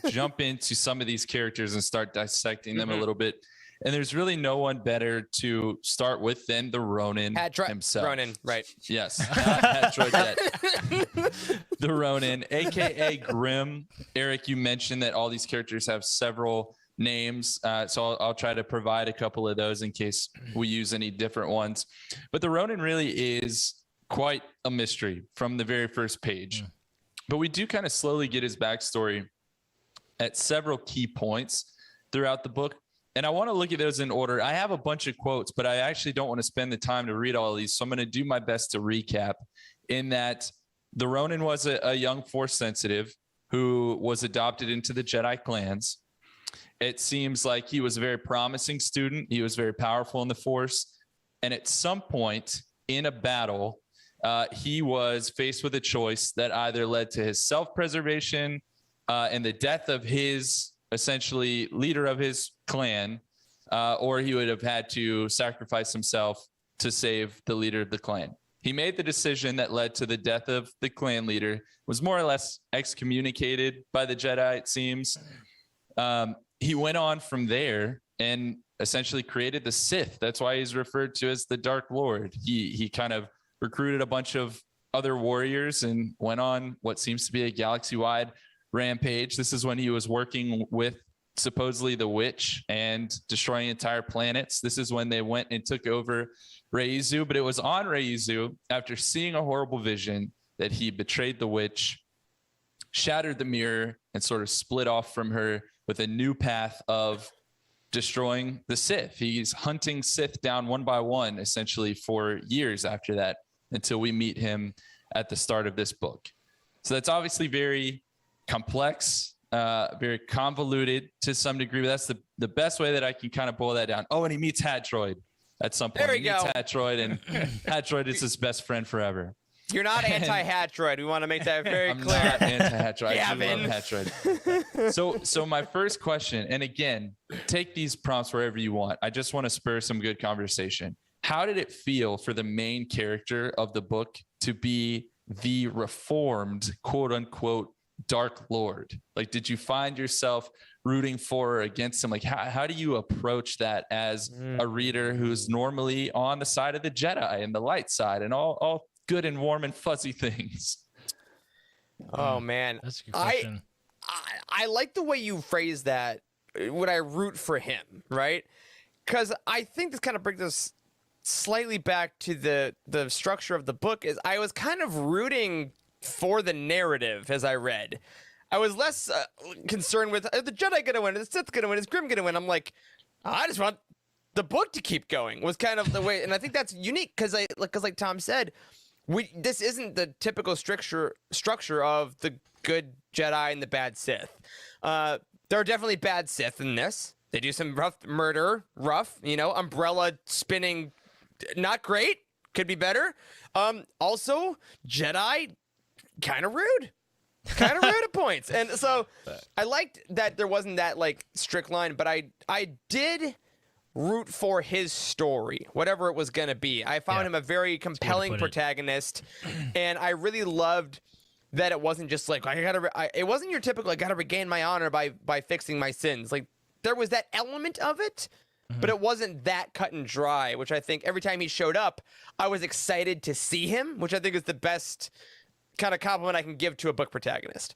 jump into some of these characters and start dissecting them a little bit. And there's really no one better to start with than the Ronin himself. Ronin, right. Yes, not Hatroid yet. The Ronin, aka Grim. Eric, you mentioned that all these characters have several names, so I'll try to provide a couple of those in case we use any different ones. But the Ronin really is quite a mystery from the very first page. But we do kind of slowly get his backstory at several key points throughout the book. And I want to look at those in order. I have a bunch of quotes, but I actually don't want to spend the time to read all of these. So I'm going to do my best to recap in that the Ronin was a young Force sensitive who was adopted into the Jedi clans. It seems like he was a very promising student. He was very powerful in the Force. And at some point in a battle, he was faced with a choice that either led to his self-preservation and the death of his essentially leader of his clan, or he would have had to sacrifice himself to save the leader of the clan. He made the decision that led to the death of the clan leader, was more or less excommunicated by the Jedi, it seems. He went on from there and essentially created the Sith. That's why he's referred to as the Dark Lord. He kind of recruited a bunch of other warriors and went on what seems to be a galaxy-wide rampage. This is when he was working with supposedly the witch and destroying entire planets. This is when they went and took over Reizu, but it was on Reizu, after seeing a horrible vision, that he betrayed the witch, shattered the mirror, and sort of split off from her with a new path of destroying the Sith. He's hunting Sith down one by one, essentially, for years after that, until we meet him at the start of this book. So that's obviously very complex, very convoluted to some degree, but that's the best way that I can kind of boil that down. Oh, and he meets Hatroid at some point. There we He meets go. Hatroid, and Hatroid is his best friend forever. You're not anti-Hatroid. We want to make that very I'm clear. not anti-Hatroid. I do Gavin. love Hatroid. So my first question, and again, take these prompts wherever you want. I just want to spur some good conversation. How did it feel for the main character of the book to be the reformed, quote unquote, Dark Lord? Like, did you find yourself rooting for or against him? Like, how do you approach that as a reader who's normally on the side of the Jedi and the light side and all good and warm and fuzzy things? Oh man, That's a good question. I like the way you phrase that. Would I root for him, right? Because I think this kind of brings us slightly back to the structure of the book. Is I was kind of rooting for the narrative as I read. I was less concerned with the Jedi gonna win, is the Sith gonna win, is Grim gonna win. I'm like, I just want the book to keep going. Was kind of the way, and I think that's unique because like Tom said, this isn't the typical structure of the good Jedi and the bad Sith. There are definitely bad Sith in this. They do some rough, umbrella spinning, not great, could be better. Also, Jedi, kind of rude at points. And so I liked that there wasn't that like strict line, but I did root for his story, whatever it was going to be. I found him a very compelling protagonist, and I really loved that it wasn't just like, it wasn't your typical, I got to regain my honor by fixing my sins. Like, there was that element of it, but it wasn't that cut and dry, which I think every time he showed up, I was excited to see him, which I think is the best kind of compliment I can give to a book protagonist.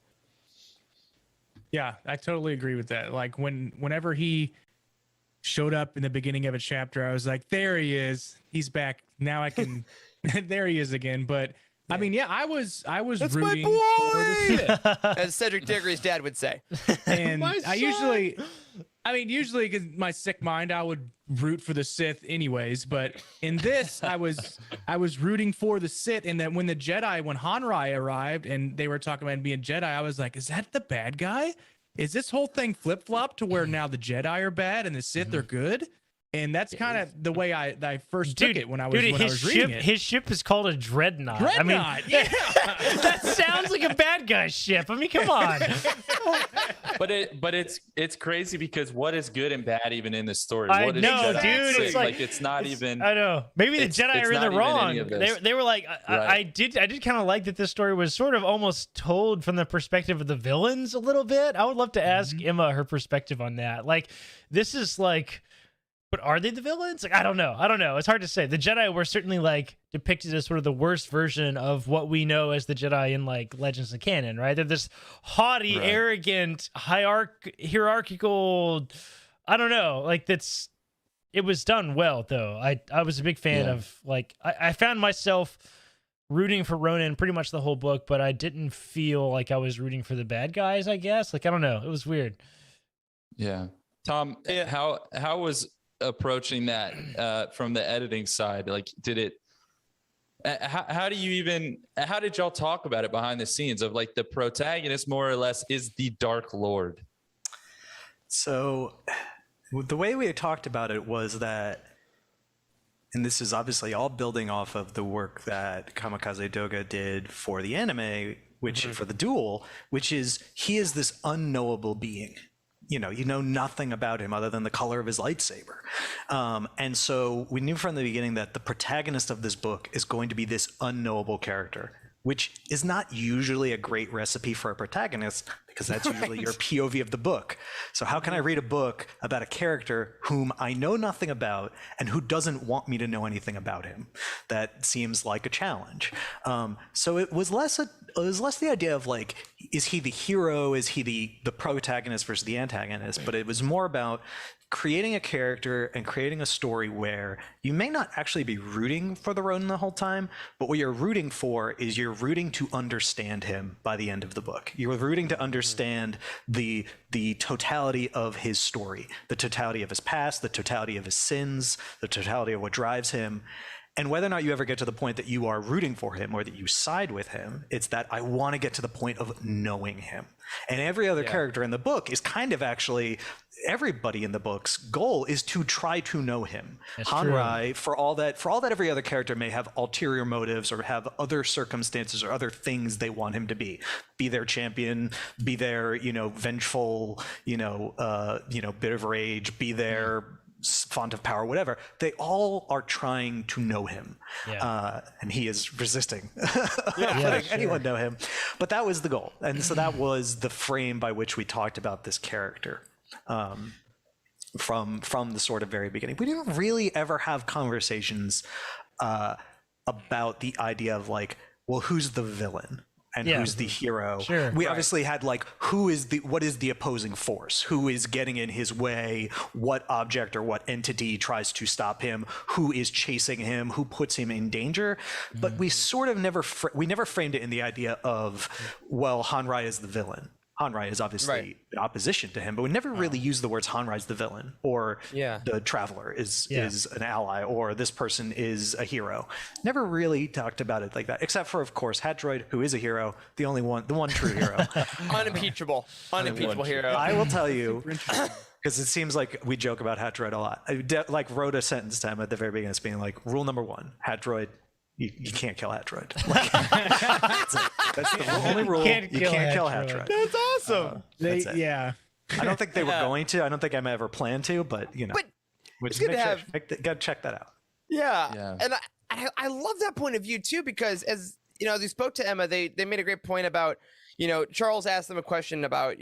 Yeah, I totally agree with that. Like whenever he showed up in the beginning of a chapter, I was like, there he is. He's back. Now I can there he is again. But I mean, yeah, I was That's rooting my boy! for the Sith. As Cedric Diggory's dad would say. And I usually because my sick mind, I would root for the Sith anyways. But in this, I was rooting for the Sith. And then when Hanrai arrived and they were talking about being Jedi, I was like, is that the bad guy? Is this whole thing flip-flop to where now the Jedi are bad and the Sith are good? And that's kind of the way I first took it when I was his reading it. His ship is called a dreadnought. Yeah. That sounds like a bad guy ship. I mean, come on. But it's crazy because what is good and bad even in this story? I What is know, Jedi dude. say? It's like it's not even. I know. Maybe the Jedi are in the wrong. They were like, I did kind of like that this story was sort of almost told from the perspective of the villains a little bit. I would love to ask Emma her perspective on that. Like, this is like. But are they the villains? Like, I don't know. It's hard to say. The Jedi were certainly like depicted as sort of the worst version of what we know as the Jedi in like Legends and canon, right? They're this haughty, arrogant, hierarchical. I don't know. Like it was done well though. I was a big fan of like I found myself rooting for Ronin pretty much the whole book, but I didn't feel like I was rooting for the bad guys. I guess like I don't know. It was weird. Yeah, Tom, how was approaching that from the editing side? Like, did it how did y'all talk about it behind the scenes of like the protagonist more or less is the Dark Lord? So the way we had talked about it was that, and this is obviously all building off of the work that Kamikaze Doga did for the anime, which for the duel, which is he is this unknowable being. You know nothing about him other than the color of his lightsaber. And so we knew from the beginning that the protagonist of this book is going to be this unknowable character, which is not usually a great recipe for a protagonist because that's usually your POV of the book. So how can I read a book about a character whom I know nothing about and who doesn't want me to know anything about him? That seems like a challenge. So it was less the idea of like, is he the hero? Is he the protagonist versus the antagonist? But it was more about creating a character and creating a story where you may not actually be rooting for the Ronin the whole time, but what you're rooting for is you're rooting to understand him by the end of the book. You're rooting to understand the totality of his story, the totality of his past, the totality of his sins, the totality of what drives him. And whether or not you ever get to the point that you are rooting for him or that you side with him, it's that I want to get to the point of knowing him. And every other character in the book is kind of actually, everybody in the book's goal is to try to know him. Hanrai, for all that every other character may have ulterior motives or have other circumstances or other things they want him to be their champion, be their, vengeful, bit of rage, be their font of power, whatever. They all are trying to know him, and he is resisting letting anyone know him. But that was the goal, and so that was the frame by which we talked about this character from the sort of very beginning. We didn't really ever have conversations about the idea of like, well, who's the villain? And who's the hero? We obviously had like, what is the opposing force? Who is getting in his way? What object or what entity tries to stop him? Who is chasing him? Who puts him in danger? But we sort of never framed it in the idea of, well, Hanrai is the villain. Hanrai is obviously in opposition to him, but we never really used the words Hanrai's the villain, or the traveler is an ally, or this person is a hero. Never really talked about it like that, except for, of course, Hatroid, who is a hero, the one true hero. Unimpeachable hero. I will tell you, because it seems like we joke about Hatroid a lot. I wrote a sentence to him at the very beginning, being like, rule number 1, Hatroid, you can't kill Hatroid. That's the only rule. You can't kill Hatroid. That's awesome. I don't think they were going to. I don't think I ever planned to, but it's good to have. Gotta check that out. Yeah. And I love that point of view too, because as they spoke to Emma, they made a great point about, Charles asked them a question about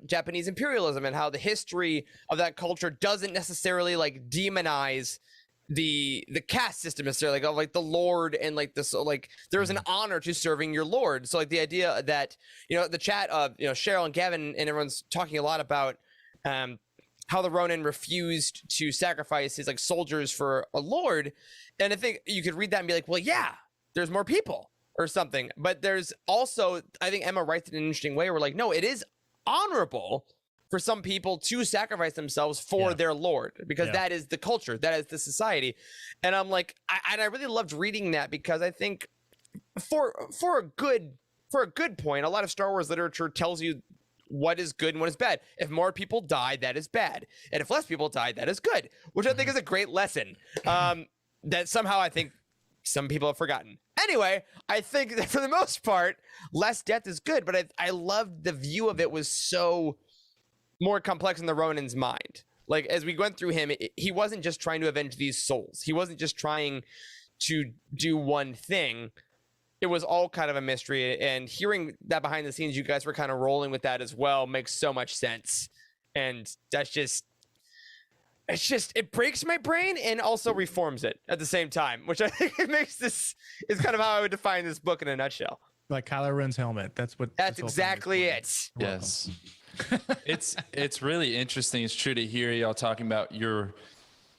Japanese imperialism and how the history of that culture doesn't necessarily like demonize the caste system necessarily, like the lord and like this, like there's an honor to serving your lord. So like the idea that the chat of Cheryl and Gavin and everyone's talking a lot about how the Ronin refused to sacrifice his like soldiers for a lord, and I think you could read that and be like, well, yeah, there's more people or something. But there's also, I think Emma writes it in an interesting way where like, no, it is honorable for some people to sacrifice themselves for their lord, because that is the culture, that is the society. And I'm like, I really loved reading that, because I think for a good point, a lot of Star Wars literature tells you what is good and what is bad. If more people die, that is bad. And if less people die, that is good, which I think is a great lesson that somehow I think some people have forgotten. Anyway, I think that for the most part, less death is good, but I loved the view of it was so more complex in the Ronin's mind. Like, as we went through him, he wasn't just trying to avenge these souls. He wasn't just trying to do one thing. It was all kind of a mystery, and hearing that behind the scenes, you guys were kind of rolling with that as well, makes so much sense. And that's just, it breaks my brain and also reforms it at the same time, which I think it makes this is kind of how I would define this book in a nutshell. Like Kylo Ren's helmet. That's exactly it. Yes. It's really interesting. It's true to hear y'all talking about you're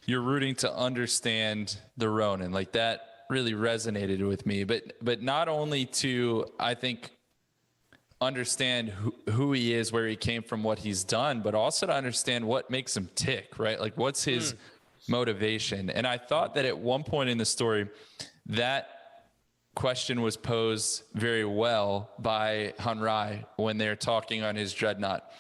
rooting to understand the Ronin. Like, that really resonated with me, but not only to, I think, understand who he is, where he came from, what he's done, but also to understand what makes him tick, right? Like, what's his motivation? And I thought that at one point in the story, that question was posed very well by Hanrai when they're talking on his dreadnought.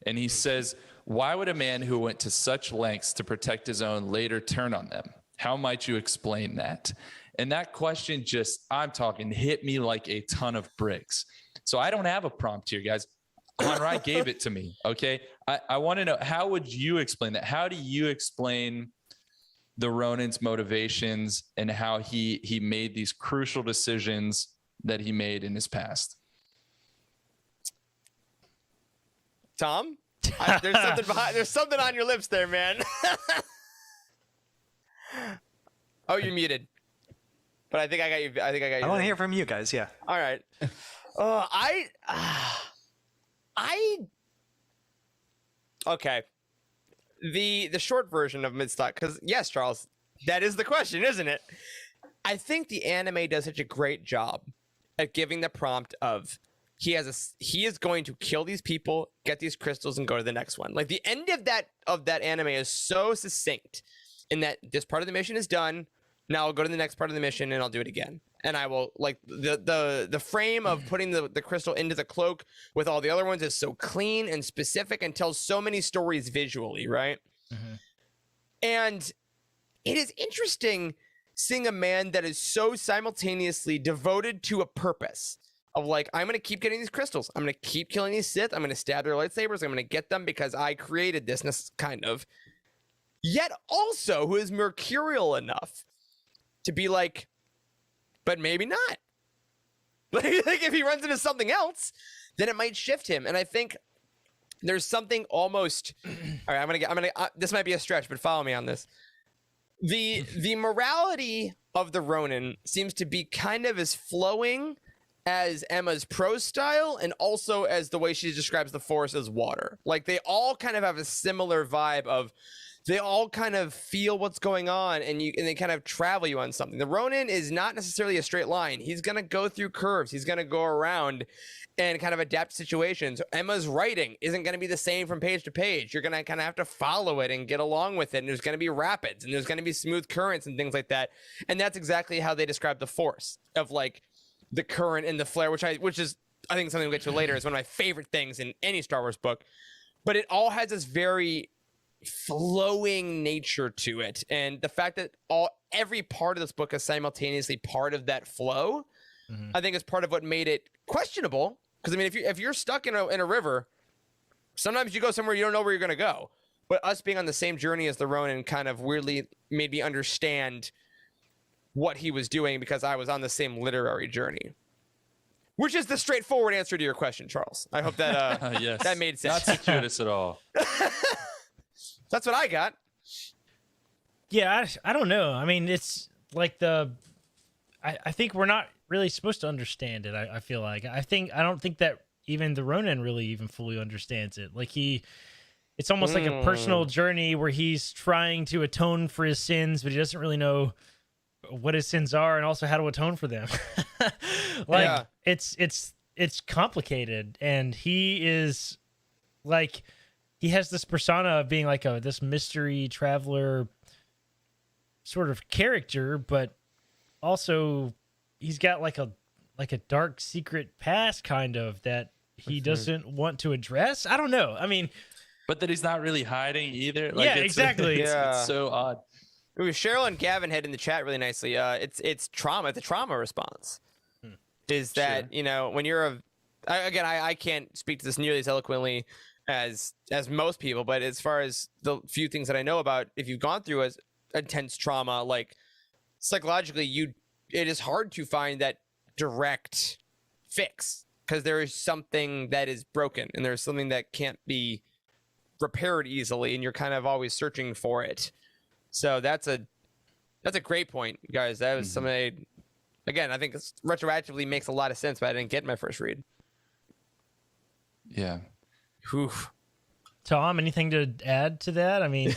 And he says, why would a man who went to such lengths to protect his own later turn on them? How might you explain that? And that question just, I'm talking, hit me like a ton of bricks. So I don't have a prompt here, guys. Hanrai gave it to me, okay? I want to know, how would you explain that? How do you explain the Ronin's motivations and how he made these crucial decisions that he made in his past? Tom, there's something on your lips there, man. Oh, you're muted. But I think I got you. I want to hear from you guys. Yeah. All right. Okay. The short version of Midstock, because yes, Charles, that is the question, isn't it? I think the anime does such a great job at giving the prompt of he is going to kill these people, get these crystals, and go to the next one. Like, the end of that anime is so succinct in that this part of the mission is done. Now I'll go to the next part of the mission and I'll do it again. And I will, like, the frame of putting the crystal into the cloak with all the other ones is so clean and specific and tells so many stories visually, right? Mm-hmm. And it is interesting seeing a man that is so simultaneously devoted to a purpose of, like, I'm going to keep getting these crystals. I'm going to keep killing these Sith. I'm going to stab their lightsabers. I'm going to get them because I created this, kind of. Yet also who is mercurial enough to be like, but maybe not. Like, if he runs into something else, then it might shift him. And I think there's something almost, all right, this might be a stretch, but follow me on this. The morality of the Ronin seems to be kind of as flowing as Emma's prose style, and also as the way she describes the Force as water. Like, they all kind of have a similar vibe of, they all kind of feel what's going on, and they kind of travel you on something. The Ronin is not necessarily a straight line. He's going to go through curves. He's going to go around and kind of adapt to situations. Emma's writing isn't going to be the same from page to page. You're going to kind of have to follow it and get along with it. And there's going to be rapids, and there's going to be smooth currents and things like that. And that's exactly how they describe the Force, of, like, the current and the flare, which is I think something we'll get to later, is one of my favorite things in any Star Wars book. But it all has this very flowing nature to it, and the fact that every part of this book is simultaneously part of that flow, I think is part of what made it questionable. Because, I mean, if you're stuck in a river, sometimes you go somewhere you don't know where you're going to go. But us being on the same journey as the Ronin kind of weirdly made me understand what he was doing, because I was on the same literary journey. Which is the straightforward answer to your question, Charles. I hope that yes. that made sense. Not circuitous at all. That's what I got. Yeah, I don't know. I mean, it's like I think we're not really supposed to understand it. I feel like I don't think that even the Ronin really even fully understands it. Like, it's almost like a personal journey where he's trying to atone for his sins, but he doesn't really know what his sins are and also how to atone for them. It's complicated, and he is like, he has this persona of being like this mystery traveler sort of character, but also he's got like a dark secret past, kind of, that he doesn't want to address. I don't know. I mean, but that he's not really hiding either. Yeah, exactly. It's so odd. Ooh, Cheryl and Gavin hit in the chat really nicely. It's trauma. The trauma response is that when you're I can't speak to this nearly as eloquently as most people, but as far as the few things that I know about, if you've gone through as intense trauma, like psychologically, it is hard to find that direct fix because there is something that is broken and there's something that can't be repaired easily, and you're kind of always searching for it. So that's a great point, guys. That was something. Again, I think it's retroactively makes a lot of sense, but I didn't get in my first read. Yeah. Whew. Tom, anything to add to that? I mean,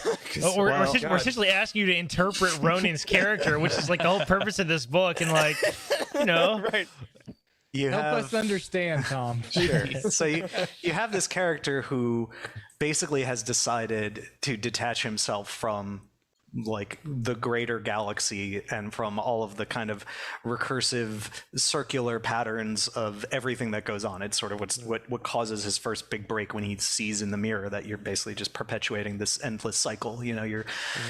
we're essentially asking you to interpret Ronin's character, which is like the whole purpose of this book, and like, Right. Help us understand, Tom. Sure. So you have this character who basically has decided to detach himself from like the greater galaxy and from all of the kind of recursive circular patterns of everything that goes on. It's sort of what causes his first big break when he sees in the mirror that you're basically just perpetuating this endless cycle. You're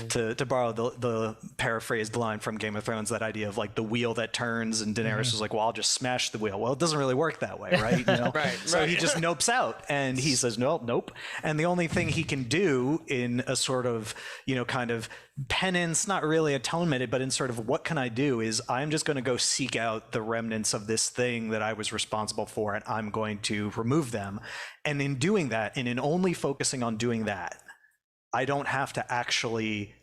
to borrow the paraphrased line from Game of Thrones, that idea of like the wheel that turns, and Daenerys was like, well, I'll just smash the wheel. Well, it doesn't really work that way, right? Right. So he just nopes out, and he says, nope. And the only thing he can do in a sort of, kind of penance, not really atonement, but in sort of what can I do, is I'm just going to go seek out the remnants of this thing that I was responsible for, and I'm going to remove them. And in doing that, and in only focusing on doing that, I don't have to actually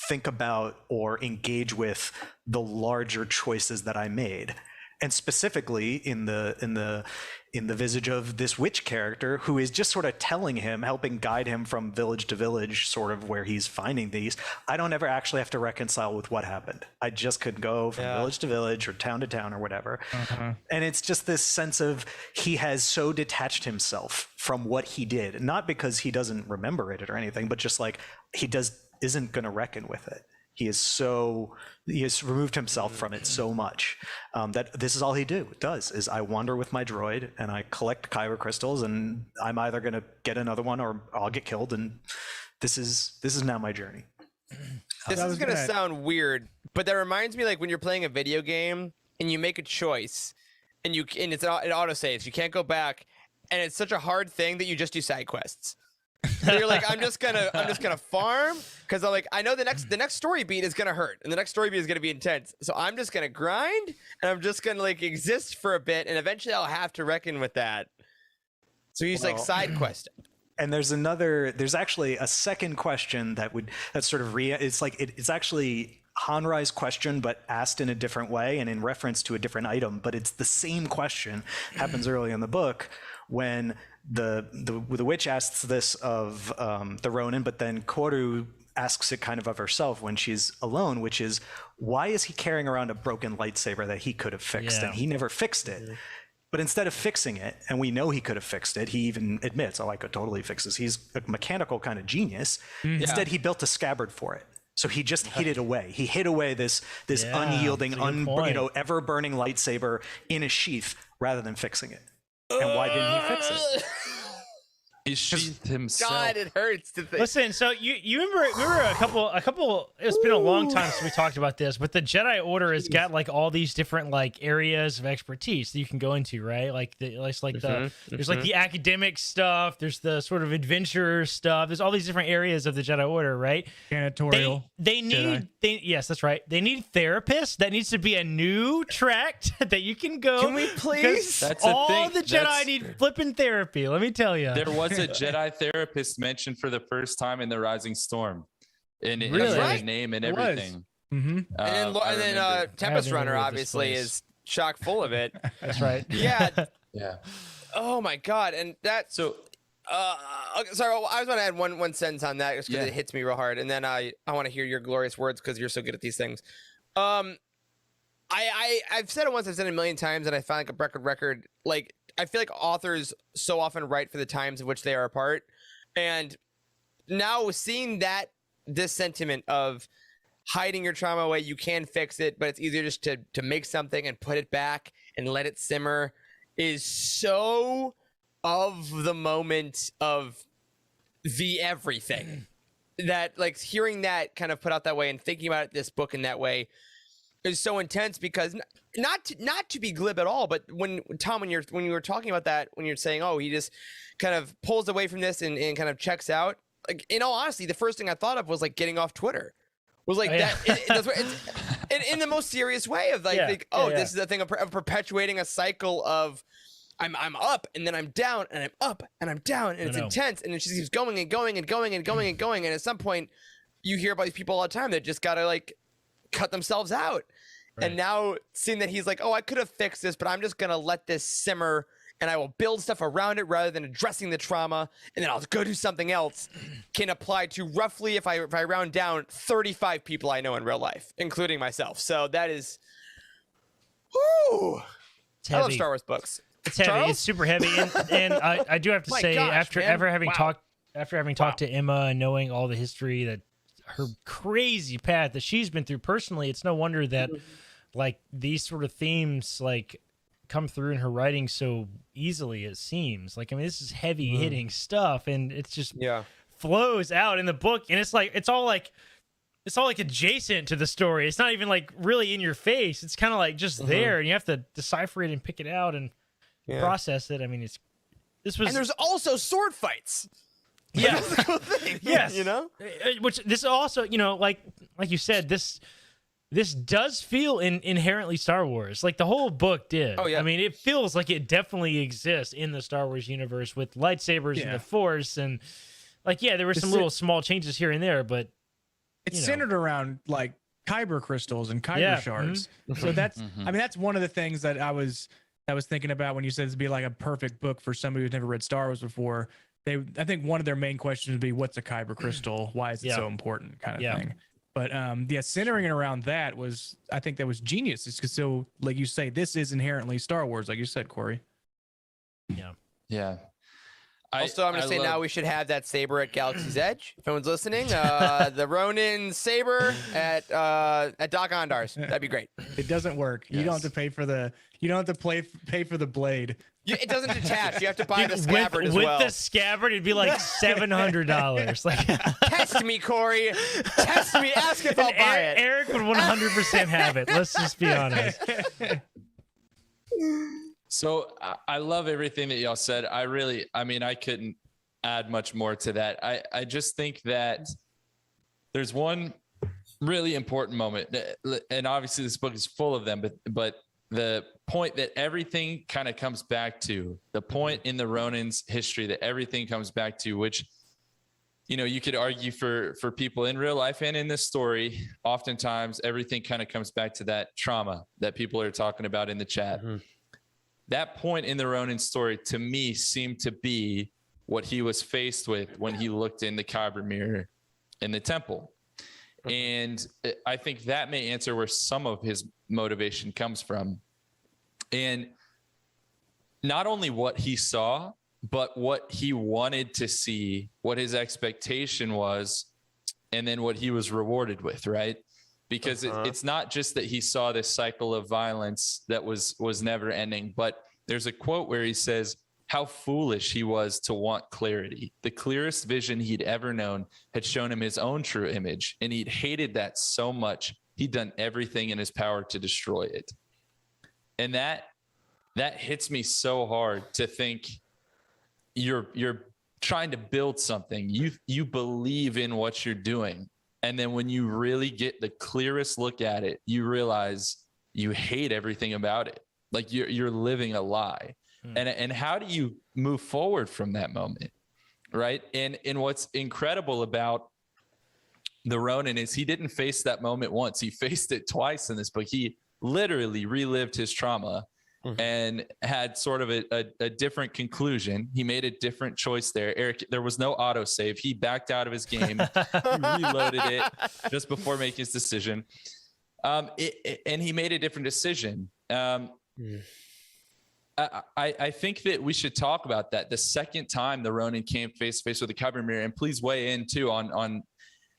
think about or engage with the larger choices that I made. And specifically in the visage of this witch character, who is just sort of telling him, helping guide him from village to village, sort of where he's finding these. I don't ever actually have to reconcile with what happened. I just could go from village to village or town to town or whatever. And it's just this sense of he has so detached himself from what he did, not because he doesn't remember it or anything, but just like isn't going to reckon with it. He has removed himself from it so much that this is all he does is I wander with my droid and I collect kyber crystals, and I'm either going to get another one or I'll get killed. And this is now my journey. This is going to sound weird, but that reminds me like when you're playing a video game and you make a choice and it auto saves. You can't go back, and it's such a hard thing that you just do side quests. So you're like, I'm just gonna farm because I know the next story beat is gonna hurt and the next story beat is gonna be intense. So I'm just gonna grind and I'm just gonna like exist for a bit, and eventually I'll have to reckon with that. So he's like side questing. And there's actually a second question it's actually Hanrai's question, but asked in a different way and in reference to a different item. But it's the same question. Happens early in the book when the witch asks this of the Ronin, but then Koru asks it kind of herself when she's alone, which is, why is he carrying around a broken lightsaber that he could have fixed and he never fixed it? But instead of fixing it, and we know he could have fixed it, he even admits, I could totally fix this. He's a mechanical kind of genius. Instead, he built a scabbard for it. So he just hid it away. He hid away this unyielding, ever burning lightsaber in a sheath rather than fixing it. And why didn't he fix it? He sheathed himself. God, it hurts to think. Listen, so you remember a couple. It's been a long time since we talked about this, but the Jedi Order has got like all these different like areas of expertise that you can go into, right? Like there's like the academic stuff, there's the sort of adventurer stuff. There's all these different areas of the Jedi Order, right? Janitorial. Yes, that's right. They need therapists. That needs to be a new tract that you can go. Can we please? That's all the Jedi need flipping therapy. Let me tell you. There was a Jedi therapist mentioned for the first time in the Rising Storm, and it Really? has a name and everything. And then Tempest Runner obviously is chock full of it. That's right. Yeah. Yeah. Oh my God. And that. So, okay, sorry, I was going to add one sentence on that just because it hits me real hard, and then I want to hear your glorious words because you're so good at these things. I've said it once, I've said it a million times, and I find like a record. Like, I feel like authors so often write for the times in which they are apart, and now seeing this sentiment of hiding your trauma away, you can fix it, but it's easier just to make something and put it back and let it simmer, is so of the moment of the everything that, like, hearing that kind of put out that way and thinking about this book in that way is so intense, because not to be glib at all, but when you were talking about that, when you're saying, oh, he just kind of pulls away from this and kind of checks out, like, in all honesty, the first thing I thought of was like getting off Twitter. Was like that's what it's in the most serious way of like, this is a thing of perpetuating a cycle of I'm up and then I'm down and I'm up and I'm down, and it's intense, and it just keeps going and going and going and going and going, and at some point you hear about these people all the time that just gotta like cut themselves out. Right. And now seeing that he's like, oh, I could have fixed this, but I'm just gonna let this simmer and I will build stuff around it rather than addressing the trauma, and then I'll go do something else, can apply to roughly, if I round down, 35 people I know in real life, including myself. So that is, whoo! I love Star Wars books. It's heavy. Charles? It's super heavy, and I do have to say, after having talked to Emma and knowing all the history, that her crazy path that she's been through personally, it's no wonder that like these sort of themes like come through in her writing so easily. It seems like, I mean, this is heavy hitting stuff, and it's just flows out in the book, and it's all like adjacent to the story. It's not even like really in your face. It's kind of like just there, and you have to decipher it and pick it out and process it. I mean, and there's also sword fights. Yeah, that's the cool thing. Yes, you know, which this also, you know, like you said, this does feel inherently Star Wars. Like the whole book did. Oh yeah. I mean, it feels like it definitely exists in the Star Wars universe with lightsabers and the Force, and like there were some little small changes here and there, but it's centered around like kyber crystals and kyber shards. So that's I mean, that's one of the things that I was thinking about when you said it'd be like a perfect book for somebody who's never read Star Wars before. I think one of their main questions would be, what's a kyber crystal? Why is it so important? Kind of thing. But centering it around that was, I think that was genius. It's because, so like you say, this is inherently Star Wars, like you said, Corey. Yeah. Also, I'm going to say now we should have that saber at Galaxy's Edge. If anyone's listening, the Ronin saber at Doc Ondar's. That'd be great. It doesn't work. Yes. You don't have to pay for the. You don't have to pay for the blade. It doesn't detach. You have to buy the scabbard as well. With the scabbard, it'd be like $700. Like, test me, Corey. Test me. Ask if I'll buy it. Eric would 100% have it. Let's just be honest. So I love everything that y'all said. I couldn't add much more to that. I just think that there's one really important moment, and obviously this book is full of them, but the point that everything kind of comes back to, the point in the Ronin's history that everything comes back to, which, you know, you could argue for people in real life and in this story, oftentimes everything kind of comes back to that trauma that people are talking about in the chat. That point in the Ronin story, to me, seemed to be what he was faced with when he looked in the kyber mirror in the temple. And I think that may answer where some of his motivation comes from. And not only what he saw, but what he wanted to see, what his expectation was, and then what he was rewarded with, right? Because it's not just that he saw this cycle of violence that was never ending, but there's a quote where he says how foolish he was to want clarity. The clearest vision he'd ever known had shown him his own true image, and he'd hated that so much he'd done everything in his power to destroy it. And that hits me so hard, to think you're trying to build something. You believe in what you're doing. And then when you really get the clearest look at it, you realize you hate everything about it. Like you're living a lie. And how do you move forward from that moment? Right. And what's incredible about the Ronin is he didn't face that moment once. He faced it twice in this book. He literally relived his trauma and had sort of a different conclusion. He made a different choice there. Eric, there was no autosave. He backed out of his game. He reloaded it just before making his decision. And he made a different decision. I think that we should talk about that. The second time the Ronin came face to face with the kyber mirror, and please weigh in too on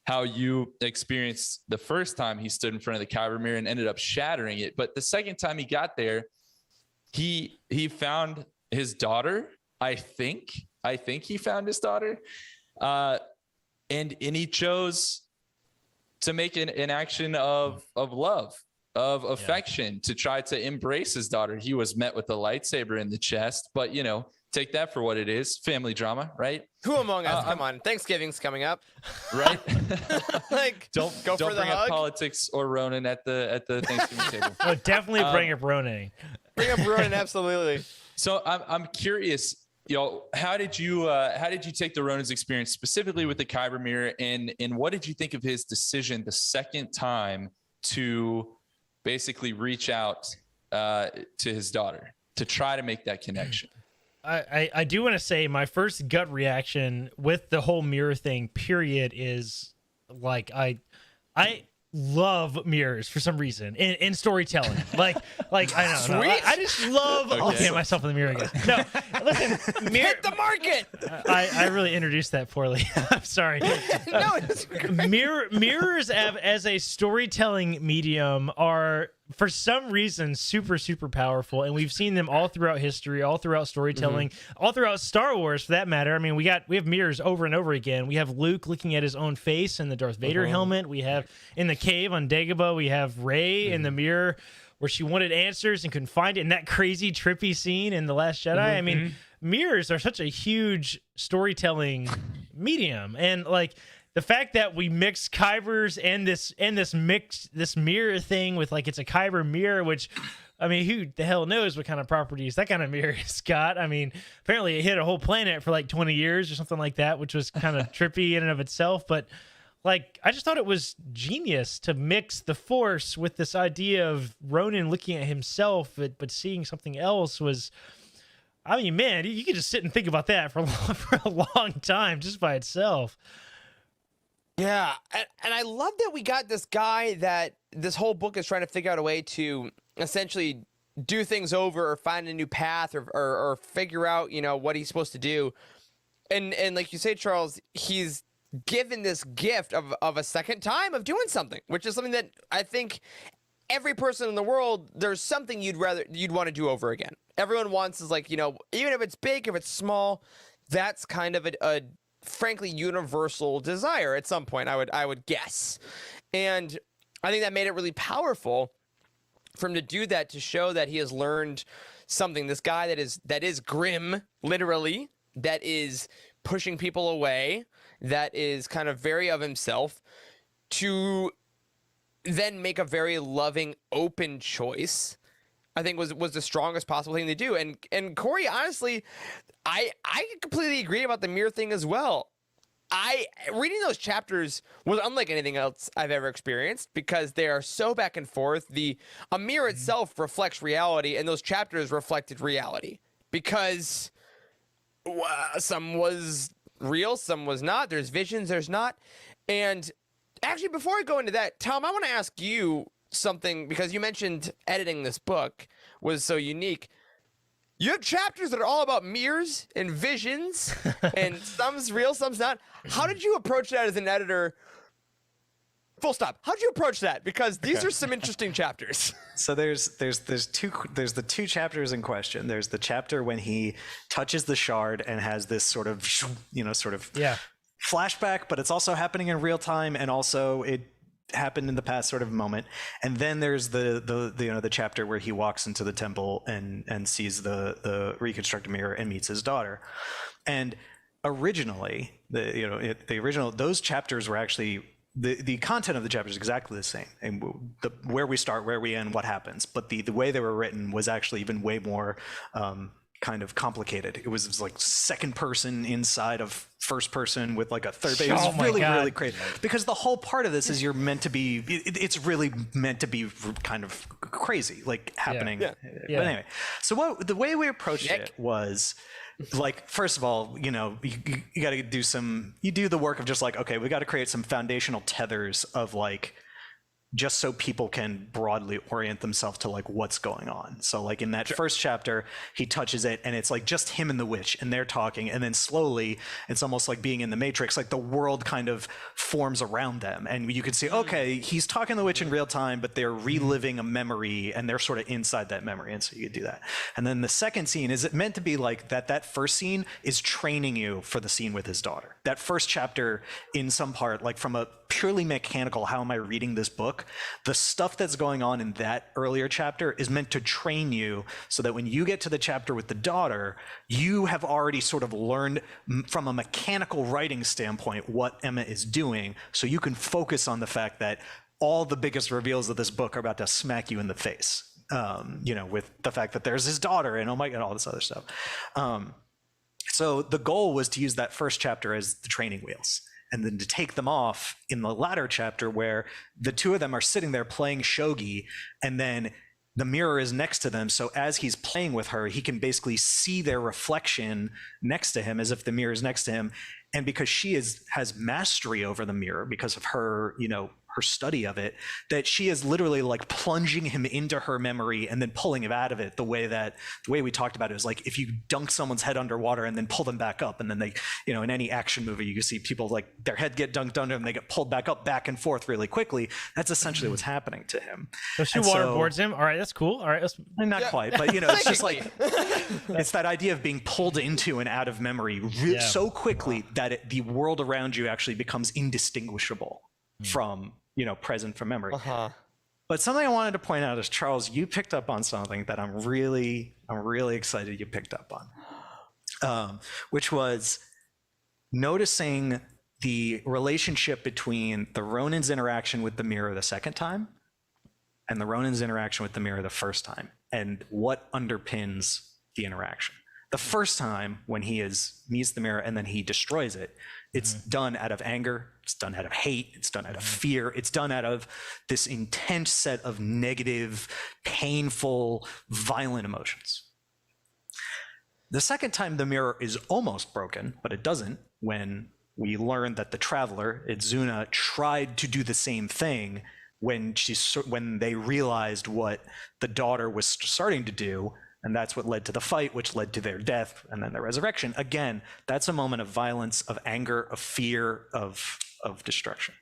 how you experienced the first time he stood in front of the kyber mirror and ended up shattering it. But the second time he got there, he found his daughter I think he found his daughter, and he chose to make an action of love, of affection, to try to embrace his daughter. He was met with a lightsaber in the chest, but take that for what it is. Family drama, right? Who among us? Come on, Thanksgiving's coming up, right? Like, don't go for the bring hug. up politics or Ronin at the Thanksgiving table. Oh, definitely bring up Ronin. Bring up Ronin, absolutely. So I'm curious, how did you take the Ronin's experience specifically with the Kyber mirror, and what did you think of his decision the second time to basically reach out to his daughter to try to make that connection? I do want to say my first gut reaction with the whole mirror thing, period, is like I love mirrors for some reason in storytelling. Like I don't know. I just love looking at myself in the mirror again. No, listen, Hit the market. I really introduced that poorly. I'm sorry. No, it's great. Mirrors as a storytelling medium are, for some reason, super, super powerful, and we've seen them all throughout history, all throughout storytelling, all throughout Star Wars, for that matter. I mean, we have mirrors over and over again. We have Luke looking at his own face in the Darth Vader helmet. We have in the cave on Dagobah, we have Rey in the mirror where she wanted answers and couldn't find it, in that crazy, trippy scene in The Last Jedi. I mean, mirrors are such a huge storytelling medium, and like, the fact that we mix Kybers and this mirror thing with, like, it's a Kyber mirror, which, I mean, who the hell knows what kind of properties that kind of mirror has got? I mean, apparently it hit a whole planet for like 20 years or something like that, which was kind of trippy in and of itself. But like, I just thought it was genius to mix the Force with this idea of Ronin looking at himself, but seeing something else was. I mean, man, you could just sit and think about that for a long time just by itself. Yeah, and I love that we got this guy that this whole book is trying to figure out a way to essentially do things over or find a new path or figure out, what he's supposed to do. And like you say, Charles, he's given this gift of a second time of doing something, which is something that I think every person in the world, there's something you'd want to do over again. Everyone wants is like, even if it's big, if it's small, that's kind of a frankly universal desire at some point, I would guess. And I think that made it really powerful for him to do that, to show that he has learned something. This guy that is grim, literally, that is pushing people away, that is kind of very of himself, to then make a very loving, open choice, I think was the strongest possible thing to do. And Corey, honestly, I completely agree about the mirror thing as well. Reading those chapters was unlike anything else I've ever experienced, because they are so back and forth. A mirror itself reflects reality, and those chapters reflected reality, because some was real, some was not. There's visions, there's not. And actually, before I go into that, Tom, I want to ask you something, because you mentioned editing this book was so unique. You have chapters that are all about mirrors and visions, and some's real, some's not. How did you approach that as an editor? Full stop. How did you approach that? Because these are some interesting chapters. So there's the two chapters in question. There's the chapter when he touches the shard and has this sort of flashback, but it's also happening in real time, and also it happened in the past sort of moment. And then there's the chapter where he walks into the temple and sees the reconstructed mirror and meets his daughter. And originally, those chapters were actually the content of the chapter is exactly the same, and where we start, where we end, what happens. But the way they were written was actually even way more kind of complicated. It was like second person inside of first person with like a third. It was really crazy, because the whole part of this is it's really meant to be kind of crazy, like happening. Yeah. But anyway, so the way we approached it was, like, first of all, you got to do the work of just like, okay, we got to create some foundational tethers of like just so people can broadly orient themselves to like what's going on. So like in that first chapter, he touches it and it's like just him and the witch and they're talking, and then slowly it's almost like being in the Matrix, like the world kind of forms around them and you can see, okay, he's talking to the witch in real time, but they're reliving a memory and they're sort of inside that memory, and so you could do that. And then the second scene, is it meant to be like that first scene is training you for the scene with his daughter. That first chapter in some part, like from a purely mechanical, how am I reading this book, the stuff that's going on in that earlier chapter is meant to train you so that when you get to the chapter with the daughter, you have already sort of learned from a mechanical writing standpoint what Emma is doing, so you can focus on the fact that all the biggest reveals of this book are about to smack you in the face, with the fact that there's his daughter and oh my God, all this other stuff. So the goal was to use that first chapter as the training wheels, and then to take them off in the latter chapter where the two of them are sitting there playing shogi, and then the mirror is next to them. So as he's playing with her, he can basically see their reflection next to him as if the mirror is next to him. And because she has mastery over the mirror because of her, her study of it, that she is literally like plunging him into her memory and then pulling him out of it. The way we talked about it is like if you dunk someone's head underwater and then pull them back up, and then they, in any action movie, you can see people like their head get dunked under and they get pulled back up, back and forth really quickly. That's essentially what's happening to him. So she waterboards him. All right, that's cool. All right, not quite, but it's just like it's that idea of being pulled into and out of memory so quickly that the world around you actually becomes indistinguishable from present from memory. But something I wanted to point out is, Charles, you picked up on something that I'm really excited you picked up on, which was noticing the relationship between the Ronin's interaction with the mirror the second time and the Ronin's interaction with the mirror the first time, and what underpins the interaction. The first time when he meets the mirror and then he destroys it, it's done out of anger, it's done out of hate, it's done out of fear, it's done out of this intense set of negative, painful, violent emotions. The second time the mirror is almost broken, but it doesn't, when we learn that the traveler, Itzuna, tried to do the same thing when they realized what the daughter was starting to do. And that's what led to the fight, which led to their death and then their resurrection. Again, that's a moment of violence, of anger, of fear, of destruction.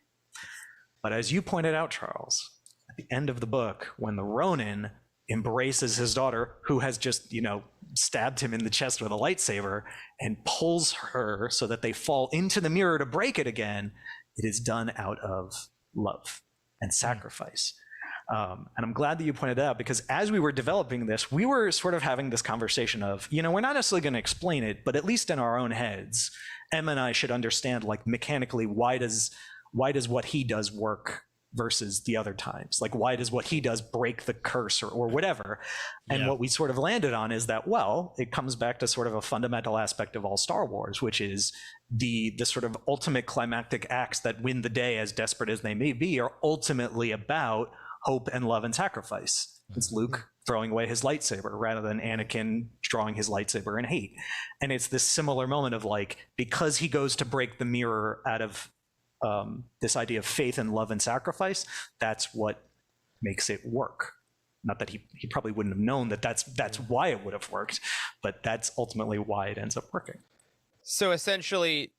But as you pointed out, Charles, at the end of the book, when the Ronin embraces his daughter, who has just, stabbed him in the chest with a lightsaber, and pulls her so that they fall into the mirror to break it again, it is done out of love and sacrifice. And I'm glad that you pointed that out, because as we were developing this, we were sort of having this conversation of, we're not necessarily going to explain it, but at least in our own heads, Emma and I should understand, like, mechanically, why does what he does work versus the other times? Like, why does what he does break the curse or whatever? And what we sort of landed on is that, well, it comes back to sort of a fundamental aspect of all Star Wars, which is the sort of ultimate climactic acts that win the day, as desperate as they may be, are ultimately about hope and love and sacrifice. It's Luke throwing away his lightsaber rather than Anakin drawing his lightsaber in hate. And it's this similar moment of, like, because he goes to break the mirror out of this idea of faith and love and sacrifice, that's what makes it work. Not that he probably wouldn't have known that's why it would have worked, but that's ultimately why it ends up working. So essentially,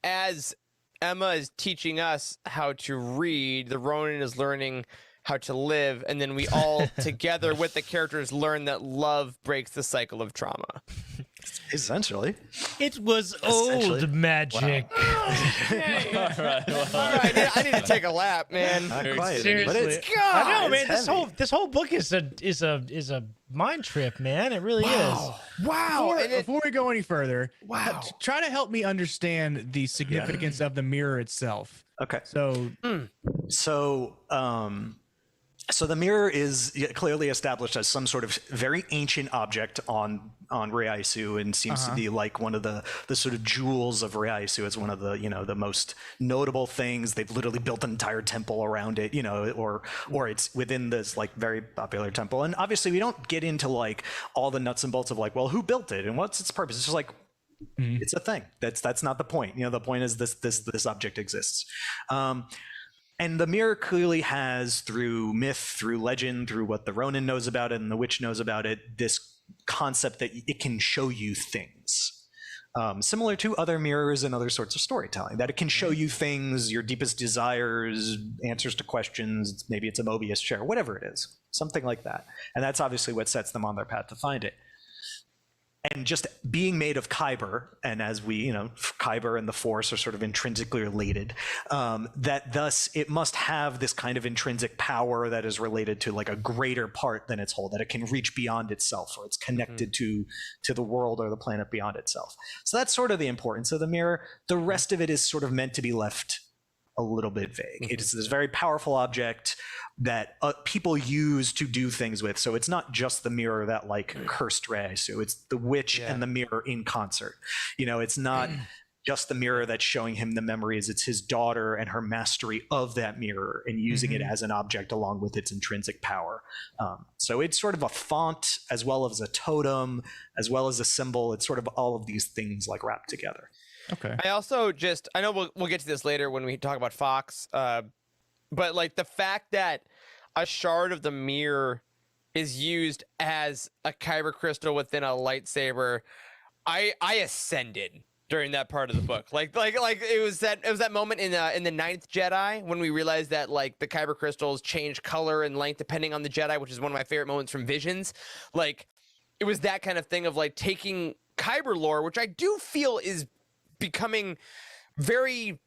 as Emma is teaching us how to read, the Ronin is learning how to live, and then we all together with the characters learn that love breaks the cycle of trauma. Essentially. It was old magic. Wow. All right, I need to take a lap, man. Not quite, Seriously. but it's I know, man. heavy. This whole book is a mind trip, man. It really is. Wow. Before we go any further, try to help me understand the significance of the mirror itself. Okay. So the mirror is clearly established as some sort of very ancient object on Ryaisu, and seems to be like one of the sort of jewels of Ryaisu. It's one of the the most notable things. They've literally built an entire temple around it, or it's within this like very popular temple. And obviously we don't get into like all the nuts and bolts of like, well, who built it and what's its purpose. It's just like it's a thing. That's not the point. The point is this object exists. And the mirror clearly has, through myth, through legend, through what the Ronin knows about it and the witch knows about it, this concept that it can show you things. Similar to other mirrors and other sorts of storytelling, that it can show you things, your deepest desires, answers to questions, maybe it's a Mobius chair, whatever it is, something like that. And that's obviously what sets them on their path to find it. And just being made of Kyber, and as we, Kyber and the Force are sort of intrinsically related, that thus it must have this kind of intrinsic power that is related to like a greater part than its whole, that it can reach beyond itself, or it's connected to the world or the planet beyond itself. So that's sort of the importance of the mirror. The rest of it is sort of meant to be left a little bit vague. It is this very powerful object that people use to do things with. So it's not just the mirror that like cursed Raisu. It's the witch and the mirror in concert. It's not just the mirror that's showing him the memories. It's his daughter and her mastery of that mirror and using it as an object along with its intrinsic power. So it's sort of a font as well as a totem, as well as a symbol. It's sort of all of these things like wrapped together. Okay. I know we'll get to this later when we talk about Fox, but like the fact that a shard of the mirror is used as a kyber crystal within a lightsaber, I ascended during that part of the book. Like it was that moment in the Ninth Jedi when we realized that like the kyber crystals change color and length depending on the Jedi, which is one of my favorite moments from Visions. Like it was that kind of thing of like taking kyber lore, which I do feel is becoming very,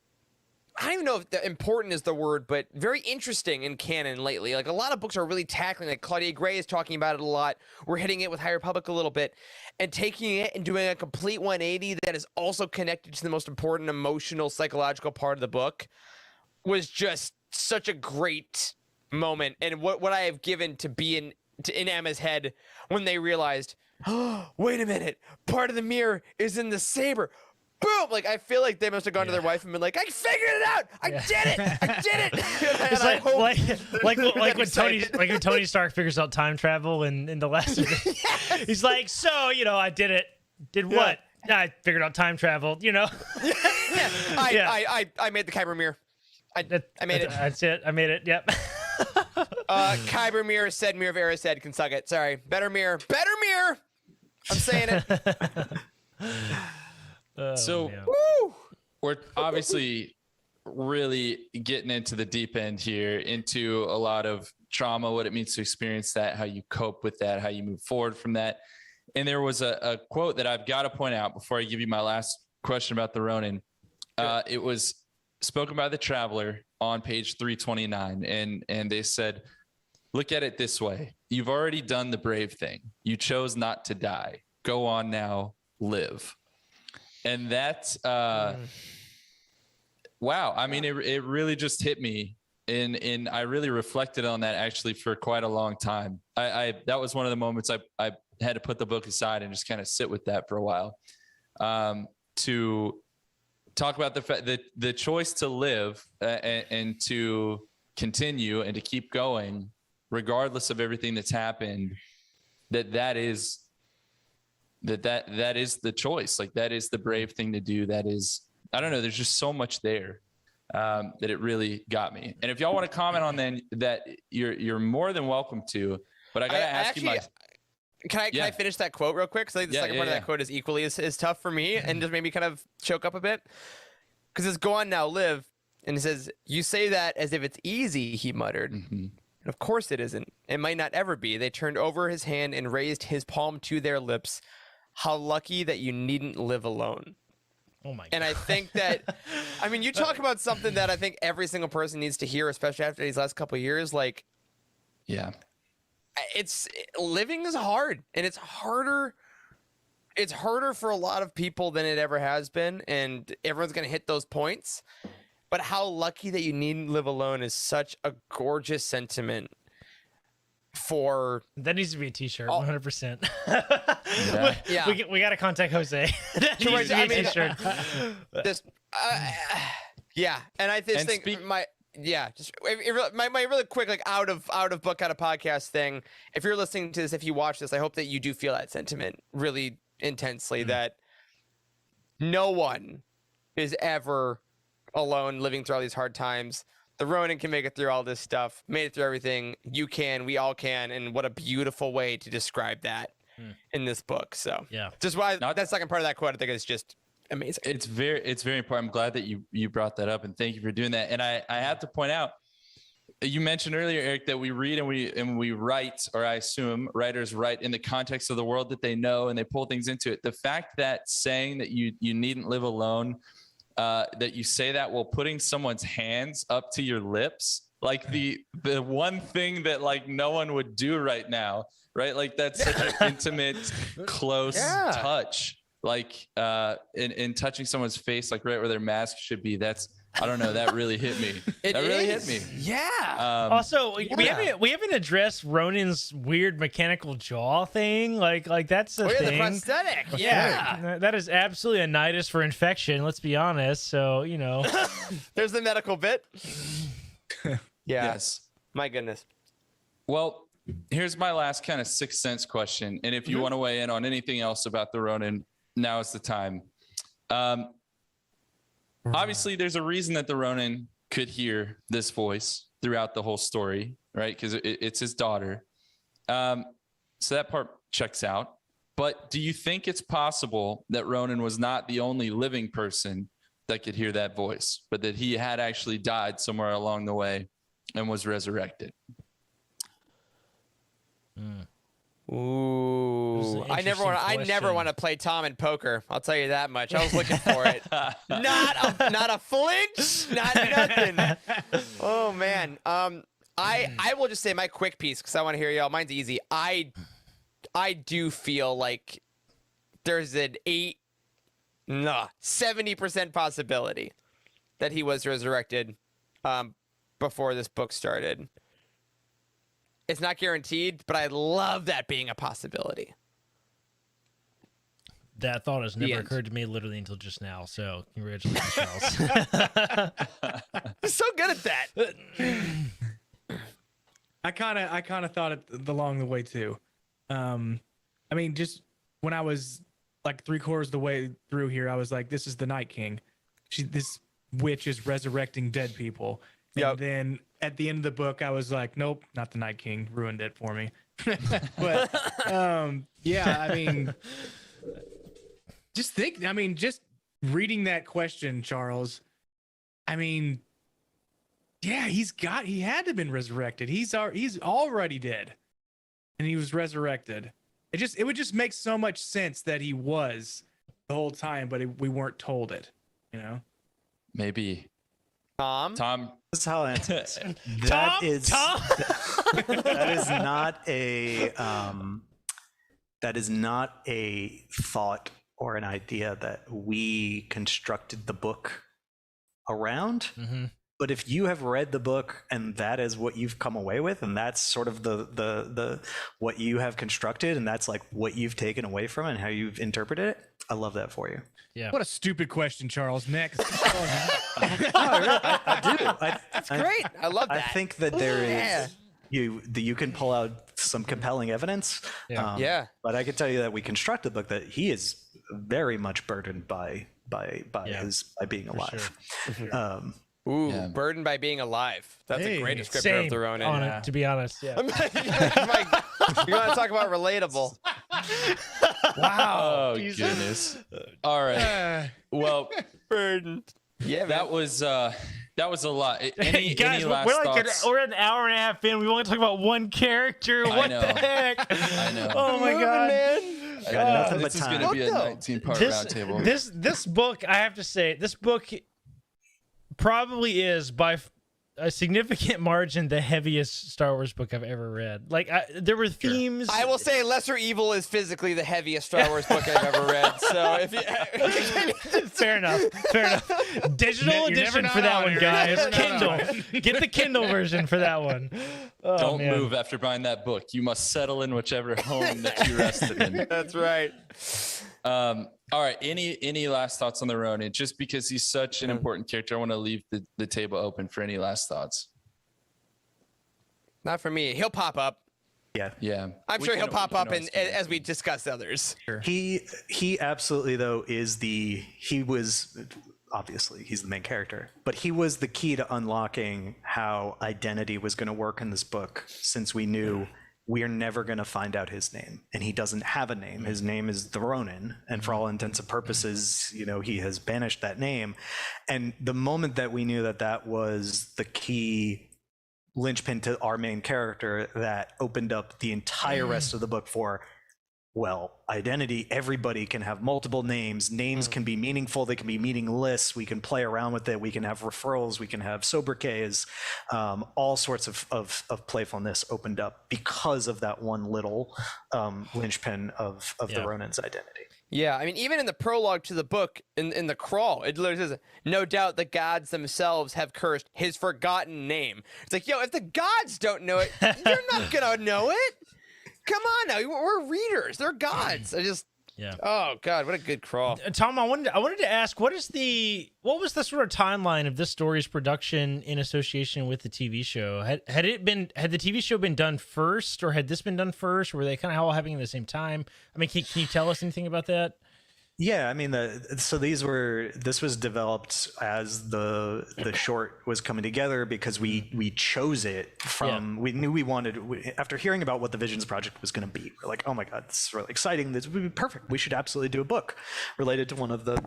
I don't even know if important is the word, but very interesting in canon lately. Like a lot of books are really tackling, like Claudia Gray is talking about it a lot. We're hitting it with High Republic a little bit and taking it and doing a complete 180 that is also connected to the most important emotional, psychological part of the book was just such a great moment. And what I have given to be in Emma's head when they realized, oh, wait a minute, part of the mirror is in the saber. Boom! Like I feel like they must have gone to their wife and been like, "I figured it out! I did it! I did it!" It's like when Tony Stark figures out time travel in the last. He's like, "So I did it. Did what? I figured out time travel. I made the kyber mirror. I made it. That's it. I made it. Yep. Kyber mirror, said mirror of Era said can suck it. Sorry, better mirror. I'm saying it. So we're obviously really getting into the deep end here, into a lot of trauma, what it means to experience that, how you cope with that, how you move forward from that. And there was a quote that I've got to point out before I give you my last question about the Ronin. It was spoken by the Traveler on page 329. And they said, look at it this way. You've already done the brave thing. You chose not to die. Go on now, live. And that's, wow. I mean, it really just hit me. And I really reflected on that actually for quite a long time. That was one of the moments I had to put the book aside and just kind of sit with that for a while, to talk about the fact that the choice to live and to continue and to keep going, regardless of everything that's happened, that is the choice. Like that is the brave thing to do. That is, I don't know. There's just so much there that it really got me. And if y'all want to comment on that, you're more than welcome to. But I gotta ask you, can I finish that quote real quick? Because I think the second part of that quote is equally as tough for me and just made me kind of choke up a bit. Because it's "Go on now, live," and it says, "You say that as if it's easy," he muttered. Mm-hmm. And of course it isn't. It might not ever be. They turned over his hand and raised his palm to their lips. How lucky that you needn't live alone. Oh my God. And I think that, I mean, you talk about something that I think every single person needs to hear, especially after these last couple of years. Like, living is hard, and it's harder for a lot of people than it ever has been. And everyone's going to hit those points. But how lucky that you needn't live alone is such a gorgeous sentiment. That needs to be a t-shirt. 100%. We got to contact Jose. That needs to be a t-shirt. And I just think my really quick, like out of book, out of podcast thing. If you're listening to this, if you watch this, I hope that you do feel that sentiment really intensely. That no one is ever alone living through all these hard times. The Ronin can make it through all this stuff. Made it through everything. You can. We all can. And what a beautiful way to describe that in this book. So Yeah. just why that second part of that quote, I think is just amazing. It's very important. I'm glad that you brought that up, and thank you for doing that. And I have to point out, you mentioned earlier, Eric, that we read and we write, or I assume writers write in the context of the world that they know, and they pull things into it. The fact that saying that you needn't live alone, that you say that while putting someone's hands up to your lips, like the one thing that like no one would do right now, right? Like that's such an intimate, close touch. Like in touching someone's face, like right where their mask should be. That's, I don't know, that really hit me. That really hit me. Yeah. Also, we haven't addressed Ronin's weird mechanical jaw thing. Like that's a thing. The prosthetic. Yeah. That is absolutely a nidus for infection. Let's be honest. So there's the medical bit. Yes. My goodness. Well, here's my last kind of sixth sense question, and if you want to weigh in on anything else about the Ronin, now is the time. Obviously, there's a reason that the Ronin could hear this voice throughout the whole story, right? Because it's his daughter. So that part checks out. But do you think it's possible that Ronin was not the only living person that could hear that voice, but that he had actually died somewhere along the way and was resurrected? Ooh, I never want to play Tom in poker. I'll tell you that much. I was looking for it. Not a flinch, not nothing. Oh man. I will just say my quick piece because I want to hear y'all. Mine's easy. I do feel like there's an 70% possibility that he was resurrected before this book started. It's not guaranteed, but I love that being a possibility. That thought has never occurred to me literally until just now. So congratulations, Charles. You're so good at that. I kind of thought it along the way too. I mean, just when I was like 3/4 of the way through here, I was like, "This is the Night King. This witch is resurrecting dead people." And then at the end of the book, I was like, "Nope, not the Night King. Ruined it for me." But yeah, I mean, just reading that question, Charles. I mean, yeah, he had to have been resurrected. He's already dead, and he was resurrected. It would just make so much sense that he was the whole time, but we weren't told it. Maybe. Tom. This is how I answer this. Tom? That is not a thought or an idea that we constructed the book around. Mm-hmm. But if you have read the book and that is what you've come away with, and that's sort of the what you have constructed, and that's like what you've taken away from it and how you've interpreted it, I love that for you. Yeah. What a stupid question, Charles. Next. I do. That's great. I love that. I think that there is you can pull out some compelling evidence. Yeah. But I can tell you that we construct the book that he is very much burdened by being alive. Sure. Burdened by being alive. That's a great descriptor of the Ronin. To be honest, yeah. You want to talk about relatable? Wow. Oh, goodness. All right. Well, burdened. Yeah, that was a lot. Any last thoughts? We're an hour and a half in. We want to talk about one character. What the heck? I know. Oh my god, man. This is going to be a 19-part roundtable. This book, I have to say, this book probably is by a significant margin the heaviest Star Wars book I've ever read. Like there were themes. I will say Lesser Evil is physically the heaviest Star Wars book I've ever read. So if you fair enough. Digital edition for that one, guys. Kindle. Get the Kindle version for that one. Oh, Don't move after buying that book. You must settle in whichever home that you rested in. That's right. All right. Any last thoughts on the Ronin? Just because he's such an important character, I want to leave the table open for any last thoughts. Not for me. He'll pop up. Yeah. I'm sure he'll pop up as we discuss others. Sure. He absolutely though he was obviously he's the main character, but he was the key to unlocking how identity was going to work in this book, since we knew we are never going to find out his name, and he doesn't have a name. His name is the Ronin, and for all intents and purposes, he has banished that name. And the moment that we knew that that was the key linchpin to our main character, that opened up the entire rest of the book for, well, identity. Everybody can have multiple names. Names can be meaningful. They can be meaningless. We can play around with it. We can have referrals. We can have sobriquets. All sorts of playfulness opened up because of that one little linchpin of the Ronin's identity. Yeah, I mean, even in the prologue to the book, in the crawl, it literally says, "No doubt the gods themselves have cursed his forgotten name." It's like, yo, if the gods don't know it, you're not gonna know it. Come on now, we're readers. They're gods. Oh God, what a good crawl. Tom, I wanted to ask, what was the sort of timeline of this story's production in association with the TV show? Had the TV show been done first, or had this been done first? Or were they kind of all happening at the same time? I mean, can you tell us anything about that? Yeah, I mean, this was developed as the short was coming together, because we chose it from, we knew after hearing about what the Visions project was going to be, we're like, oh my God, this is really exciting. This would be perfect. We should absolutely do a book related to one of the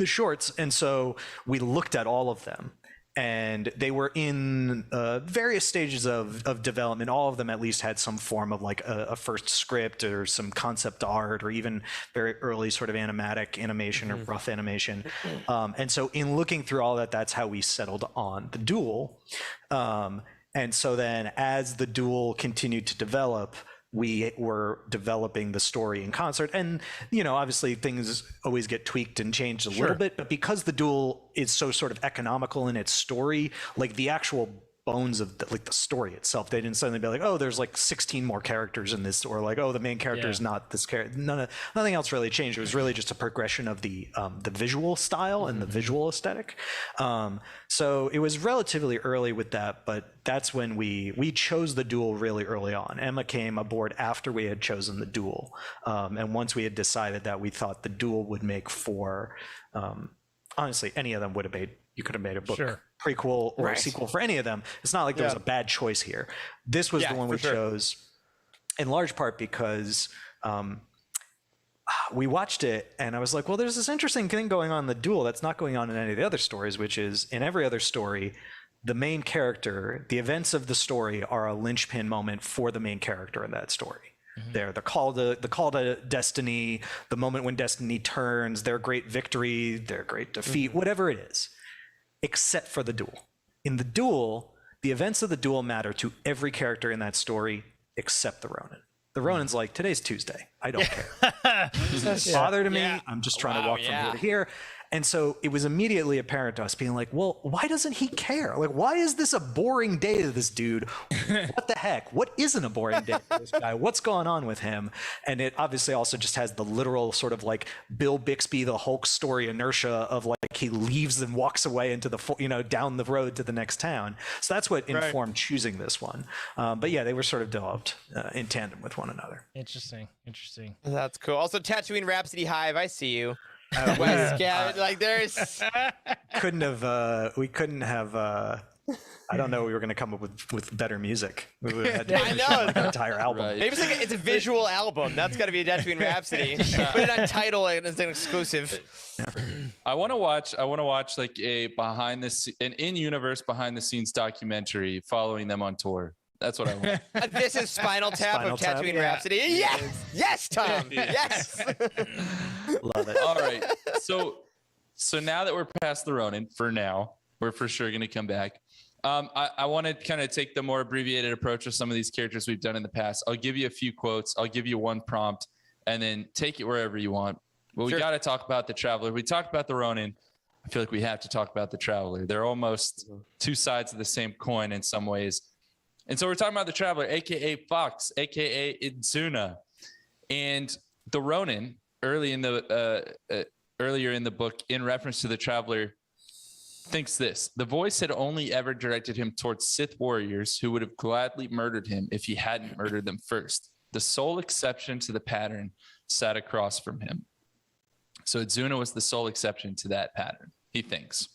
shorts. And so we looked at all of them, and they were in various stages of development. All of them at least had some form of like a first script or some concept art, or even very early sort of animatic animation or rough animation. And so in looking through all that, that's how we settled on the duel. And so then as the duel continued to develop, we were developing the story in concert. And, obviously things always get tweaked and changed a little bit, but because the duel is so sort of economical in its story, like the actual bones of the story itself, they didn't suddenly be like, oh, there's like 16 more characters in this, or like, oh, the main character is not this character. Nothing else really changed. It was really just a progression of the visual style and the visual aesthetic. So it was relatively early with that, but that's when we chose the duel really early on. Emma came aboard after we had chosen the duel, and once we had decided that, we thought the duel would make for, honestly, any of them would have made. You could have made a book prequel or a sequel for any of them. It's not like there was a bad choice here. This was the one we chose, in large part because we watched it and I was like, well, there's this interesting thing going on in the duel that's not going on in any of the other stories, which is in every other story, the main character, the events of the story are a linchpin moment for the main character in that story. They're the call to destiny, the moment when destiny turns, their great victory, their great defeat, whatever it is. Except for the duel. In the duel, the events of the duel matter to every character in that story except the Ronin. The Ronin's like, today's Tuesday. I don't care. Doesn't bother to me. I'm just trying to walk from here to here. And so it was immediately apparent to us, being like, well, why doesn't he care? Like, why is this a boring day to this dude? What the heck? What isn't a boring day to this guy? What's going on with him? And it obviously also just has the literal sort of like Bill Bixby, the Hulk story inertia of like he leaves and walks away into the, down the road to the next town. So that's what informed choosing this one. But yeah, they were sort of developed in tandem with one another. Interesting. That's cool. Also, Tatooine Rhapsody Hive, I see you. Like there's we couldn't have I don't know, we were going to come up with better music. We would have had to I know, like an entire album. Maybe it's a visual album. That's got to be a Tatooine Rhapsody. Put it on Tidal and it's an exclusive. I want to watch like an in-universe behind the scenes documentary following them on tour. That's what I want. This is Spinal Tap of Tatooine Rhapsody. Yes, Tom. Yes. Love it. All right. So now that we're past the Ronin, for now, we're for sure going to come back. I want to kind of take the more abbreviated approach with some of these characters we've done in the past. I'll give you a few quotes. I'll give you one prompt, and then take it wherever you want. But we got to talk about the Traveler. We talked about the Ronin. I feel like we have to talk about the Traveler. They're almost two sides of the same coin in some ways. And so we're talking about the Traveler, a.k.a. Fox, a.k.a. Idzuna. And the Ronin, earlier in the book, in reference to the Traveler, thinks this: the voice had only ever directed him towards Sith warriors who would have gladly murdered him if he hadn't murdered them first. The sole exception to the pattern sat across from him. So Idzuna was the sole exception to that pattern. he thinks.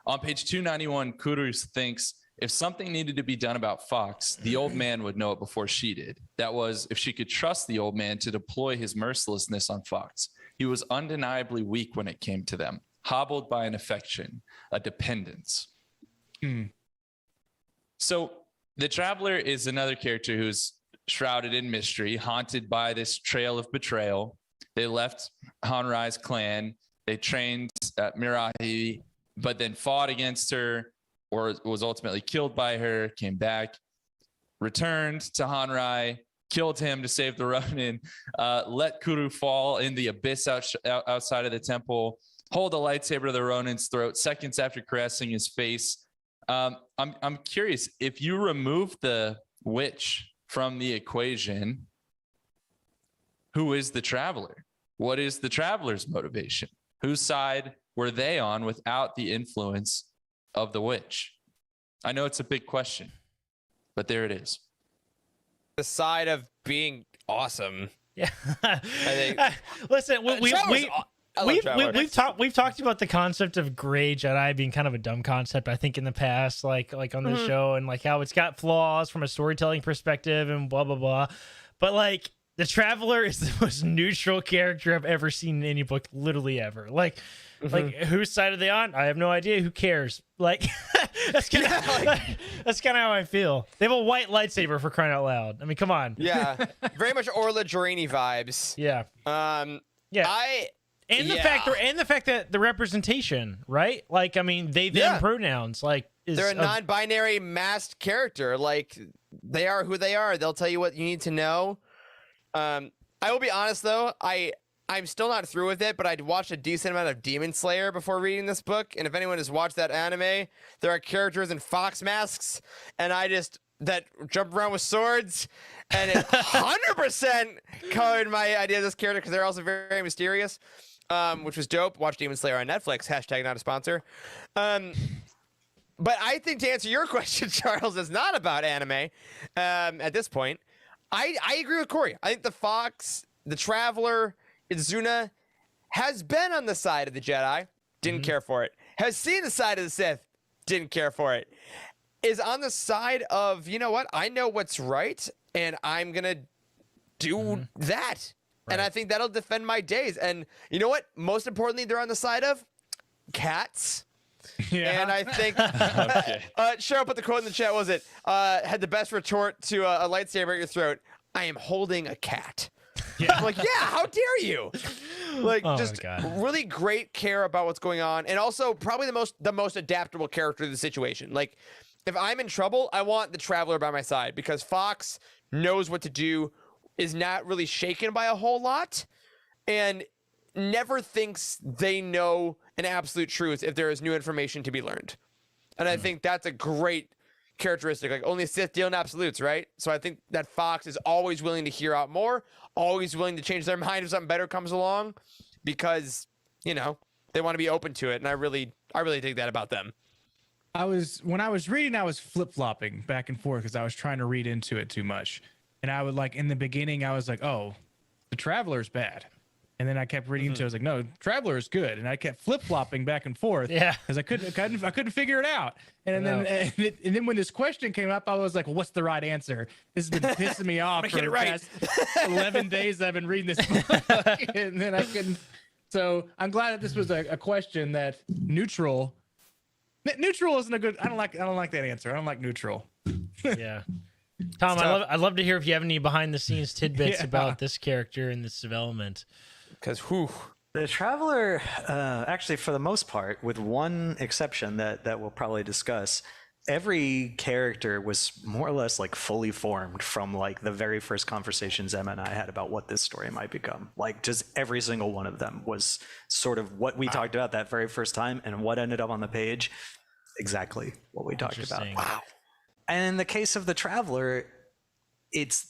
On page 291, Kuru thinks if something needed to be done about Fox, the old man would know it before she did. That was, if she could trust the old man to deploy his mercilessness on Fox. He was undeniably weak when it came to them, hobbled by an affection, a dependence. So the Traveler is another character who's shrouded in mystery, haunted by this trail of betrayal. They left Hanrai's clan. They trained at Mirahi, but then fought against her, or was ultimately killed by her, came back, returned to Hanrai, killed him to save the Ronin, let Kuru fall in the abyss outside of the temple, hold a lightsaber to the Ronin's throat seconds after caressing his face. I'm curious, if you remove the witch from the equation, who is the Traveler? What is the Traveler's motivation? Whose side were they on without the influence of the witch? I know it's a big question, but there it is. The side of being awesome. Yeah. I think. Listen, we've talked about the concept of gray Jedi being kind of a dumb concept, I think, in the past, like on the show, and like how it's got flaws from a storytelling perspective and blah blah blah. But like the Traveler is the most neutral character I've ever seen in any book, literally ever. Like whose side are they on? I have no idea. Who cares? Like that's kind of how I feel. They have a white lightsaber, for crying out loud. I mean, come on. Yeah, very much Orla Jorini vibes. Yeah. Yeah. The fact that the representation, right? Like, I mean, they them pronouns, like they're a non-binary masked character. Like, they are who they are. They'll tell you what you need to know. I will be honest though, I'm still not through with it, but I'd watched a decent amount of Demon Slayer before reading this book, and if anyone has watched that anime, there are characters in fox masks, and that jump around with swords, and it 100% colored my idea of this character because they're also very, very mysterious, which was dope. Watch Demon Slayer on Netflix. # not a sponsor. But I think, to answer your question, Charles, it's not about anime at this point. I agree with Corey. I think the Fox, the Traveler, Izuna has been on the side of the Jedi, didn't care for it. Has seen the side of the Sith, didn't care for it. Is on the side of, you know what? I know what's right, and I'm going to do that. Right. And I think that'll defend my days. And you know what? Most importantly, they're on the side of cats. Yeah. And I think Cheryl put the quote in the chat, was it? Had the best retort to a lightsaber at your throat. I am holding a cat. Yeah. I'm like, yeah, how dare you? Like, just really great care about what's going on. And also probably the most adaptable character to the situation. Like, if I'm in trouble, I want the Traveler by my side because Fox knows what to do, is not really shaken by a whole lot, and never thinks they know an absolute truth if there is new information to be learned. And I think that's a great characteristic. Like, only Sith deal in absolutes, right? So I think that Fox is always willing to hear out more, always willing to change their mind if something better comes along, because, you know, they want to be open to it. And I really dig that about them. When I was reading, I was flip-flopping back and forth because I was trying to read into it too much. And I would, like, in the beginning, I was like, oh, the Traveler's bad. And then I kept reading into it. I was like, no, Traveler is good. And I kept flip-flopping back and forth. Yeah. Because I couldn't figure it out. And then when this question came up, I was like, well, what's the right answer? This has been pissing me off for the past 11 days I've been reading this book. And then I couldn't. So I'm glad that this was a question that neutral isn't a good. I don't like that answer. I don't like neutral. Yeah. Tom, I'd love to hear if you have any behind the scenes tidbits about this character and this development. Because the Traveler, actually, for the most part, with one exception that we'll probably discuss, every character was more or less like fully formed from like the very first conversations Emma and I had about what this story might become. Like, just every single one of them was sort of what we talked about that very first time, and what ended up on the page, exactly what we talked about. Wow. And in the case of the Traveler,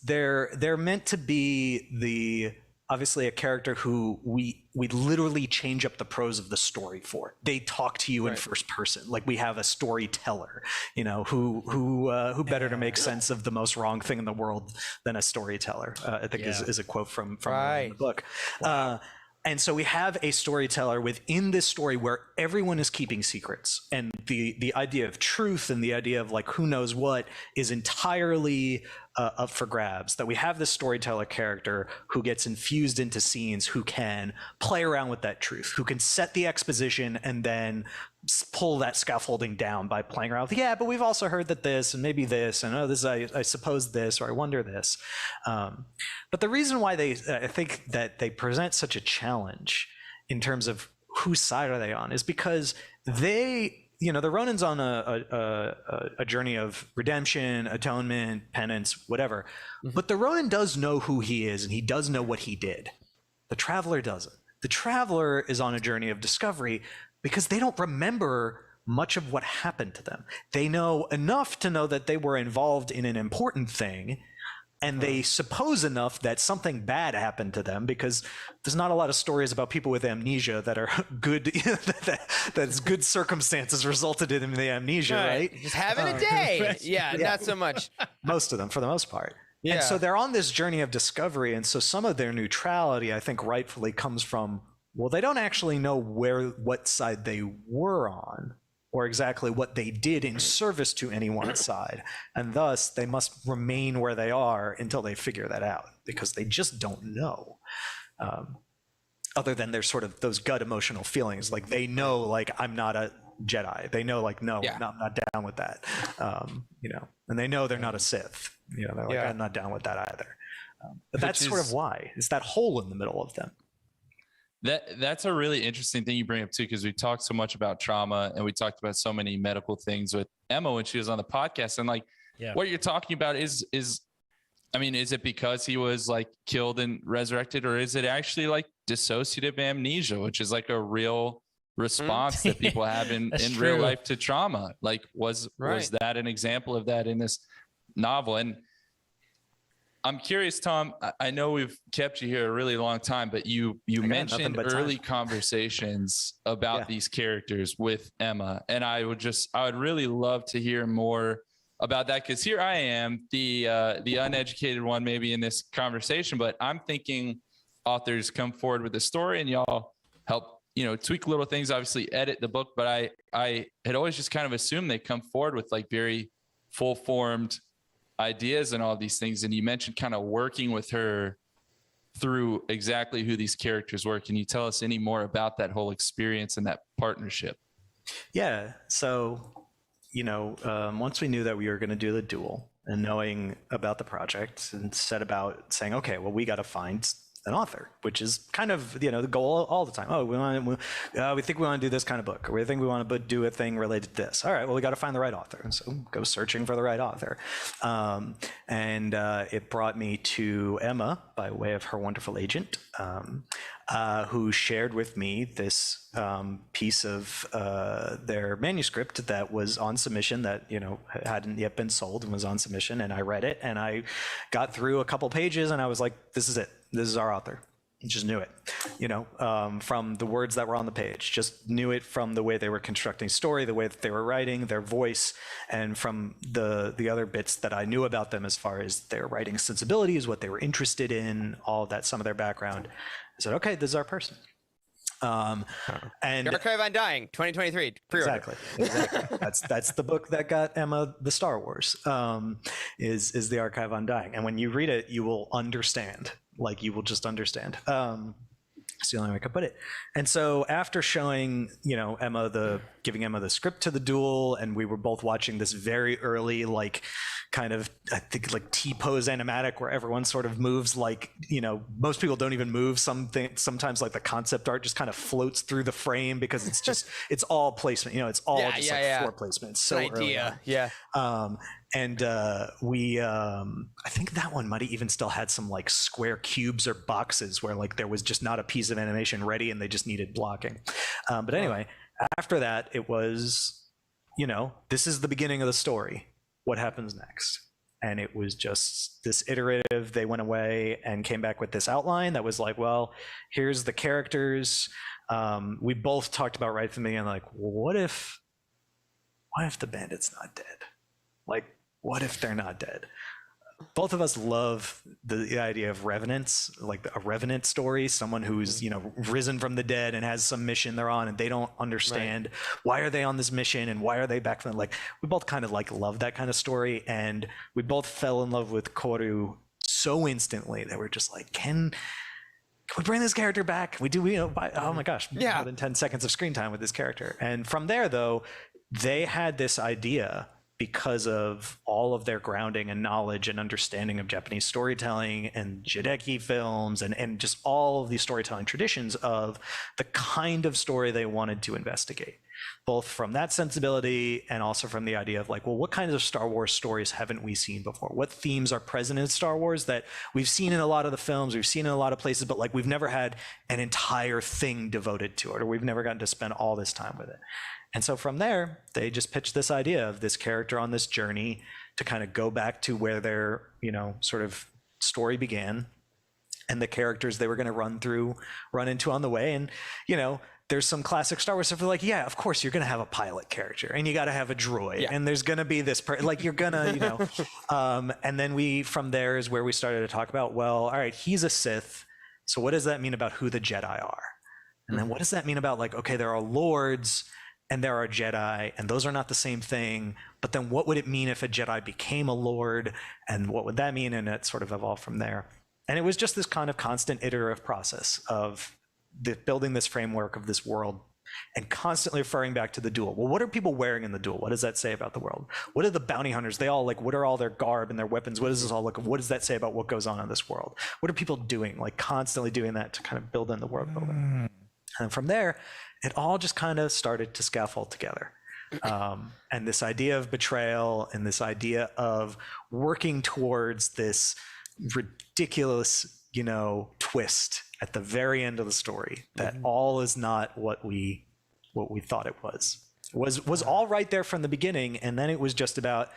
they're meant to be obviously a character who we literally change up the prose of the story for. They talk to you in first person, like we have a storyteller, you know, who better to make sense of the most wrong thing in the world than a storyteller. I think is a quote from the book. Wow. And so we have a storyteller within this story where everyone is keeping secrets, and the idea of truth and the idea of like who knows what is entirely up for grabs. That we have this storyteller character who gets infused into scenes, who can play around with that truth, who can set the exposition and then pull that scaffolding down by playing around with, yeah, but we've also heard that this and maybe this and oh, this I suppose this, or I wonder this. But the reason why I think that they present such a challenge in terms of whose side are they on is because they, the Ronin's on a journey of redemption, atonement, penance, whatever. But the Ronin does know who he is, and he does know what he did. The Traveler doesn't. The Traveler is on a journey of discovery because they don't remember much of what happened to them. They know enough to know that they were involved in an important thing, and they suppose enough that something bad happened to them, because there's not a lot of stories about people with amnesia that are good, that's good circumstances resulted in the amnesia, right? Just having a day. Yeah, not so much. Most of them, for the most part. Yeah. And so they're on this journey of discovery, and so some of their neutrality, I think, rightfully comes from, well, they don't actually know what side they were on, or exactly what they did in service to any one side. And thus, they must remain where they are until they figure that out, because they just don't know. Other than their sort of those gut emotional feelings. Like, they know, like, I'm not a Jedi. They know, like, no, I'm not down with that. And they know they're not a Sith. They're like, I'm not down with that either. But that's sort of why. It's that hole in the middle of them. That's a really interesting thing you bring up too, because we talked so much about trauma and we talked about so many medical things with Emma when she was on the podcast. And what you're talking about is it because he was like killed and resurrected, or is it actually like dissociative amnesia, which is like a real response that people have in real life to trauma? Like, was that an example of that in this novel? And I'm curious, Tom, I know we've kept you here a really long time, but you mentioned early conversations about these characters with Emma. And I would really love to hear more about that, because here I am, the uneducated one maybe in this conversation, but I'm thinking authors come forward with a story and y'all help, tweak little things, obviously edit the book. But I had always just kind of assumed they come forward with like very full formed ideas and all these things. And you mentioned kind of working with her through exactly who these characters were. Can you tell us any more about that whole experience and that partnership? Yeah. So, once we knew that we were going to do the duel, and knowing about the project, and set about saying, okay, well, we got to find an author, which is kind of, the goal all the time. Oh, we think we want to do this kind of book, or we think we want to do a thing related to this. All right, well, we got to find the right author. And so go searching for the right author. And it brought me to Emma by way of her wonderful agent, who shared with me this piece of their manuscript that was on submission, that hadn't yet been sold and was on submission. And I read it, and I got through a couple pages, and I was like, this is it. This is our author. Just knew it, from the words that were on the page. Just knew it from the way they were constructing story, the way that they were writing, their voice, and from the other bits that I knew about them as far as their writing sensibilities, what they were interested in, all of that, some of their background. I said, okay, this is our person. And The Archive Undying, 2023. Pre-order. Exactly. That's the book that got Emma the Star Wars. Is The Archive Undying, and when you read it, you will understand. Like, you will just understand. It's the only way I could put it. And so after showing, giving Emma the script to the duel, and we were both watching this very early, like, kind of, I think, like T-pose animatic, where everyone sort of moves like, most people don't even move. Sometimes like the concept art just kind of floats through the frame, because it's just, it's all placement, it's all floor placement. It's so idea. And we, I think that one might have even still had some like square cubes or boxes where like there was just not a piece of animation ready and they just needed blocking. But anyway, after that, it was, this is the beginning of the story. What happens next? And it was just this iterative. They went away and came back with this outline that was like, well, here's the characters. We both talked about right from the beginning, like, well, what if the bandit's not dead? Like, what if they're not dead? both of us love the idea of revenants, like a revenant story, someone who's, risen from the dead and has some mission they're on and they don't understand why are they on this mission and why are they back from, like, we both kind of like love that kind of story. And we both fell in love with Koru so instantly that we're just like, can we bring this character back? We do, oh my gosh, more than 10 seconds of screen time with this character. And from there, though, they had this idea because of all of their grounding and knowledge and understanding of Japanese storytelling and Jideki films and just all of these storytelling traditions of the kind of story they wanted to investigate, both from that sensibility and also from the idea of like, well, what kinds of Star Wars stories haven't we seen before? What themes are present in Star Wars that we've seen in a lot of the films, we've seen in a lot of places, but like we've never had an entire thing devoted to it, or we've never gotten to spend all this time with it. And so from there, they just pitched this idea of this character on this journey to kind of go back to where their, sort of story began and the characters they were going to run into on the way. And, there's some classic Star Wars stuff like, yeah, of course you're going to have a pilot character and you got to have a droid and there's going to be this, like you're going to, and then from there is where we started to talk about, well, all right, he's a Sith. So what does that mean about who the Jedi are? And then what does that mean about like, okay, there are lords and there are Jedi, and those are not the same thing. But then what would it mean if a Jedi became a Lord? And what would that mean? And it sort of evolved from there. And it was just this kind of constant iterative process of building this framework of this world and constantly referring back to the duel. Well, what are people wearing in the duel? What does that say about the world? What are the bounty hunters? They all like, what are all their garb and their weapons? What does this all look like? What does that say about what goes on in this world? What are people doing? Like constantly doing that to kind of build in the world building. And from there, it all just kind of started to scaffold together. And this idea of betrayal and this idea of working towards this ridiculous, twist at the very end of the story, that all is not what we thought it was all right there from the beginning. And then it was just about,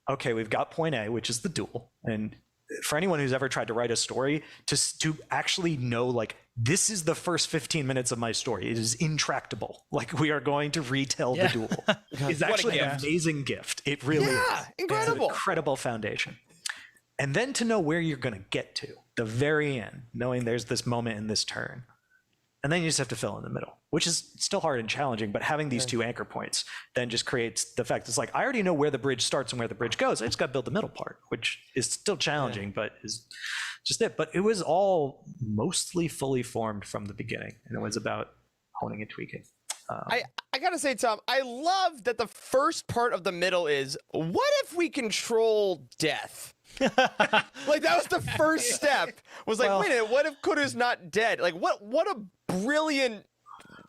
okay, we've got point A, which is the duel. And for anyone who's ever tried to write a story, to actually know, like, this is the first 15 minutes of my story. It is intractable. Like, we are going to retell the duel. It's actually an amazing gift. It really is. Incredible. It's an incredible foundation. And then to know where you're going to get to, the very end, knowing there's this moment and this turn. And then you just have to fill in the middle, which is still hard and challenging, but having these two anchor points then just creates the fact it's like, I already know where the bridge starts and where the bridge goes. I just got to build the middle part, which is still challenging, but is just it. But it was all mostly fully formed from the beginning, and it was about honing and tweaking. I gotta say, Tom, I love that the first part of the middle is, what if we control death? Like, that was the first step. Was like, wait a minute, what if Kuru's not dead? Like, what a brilliant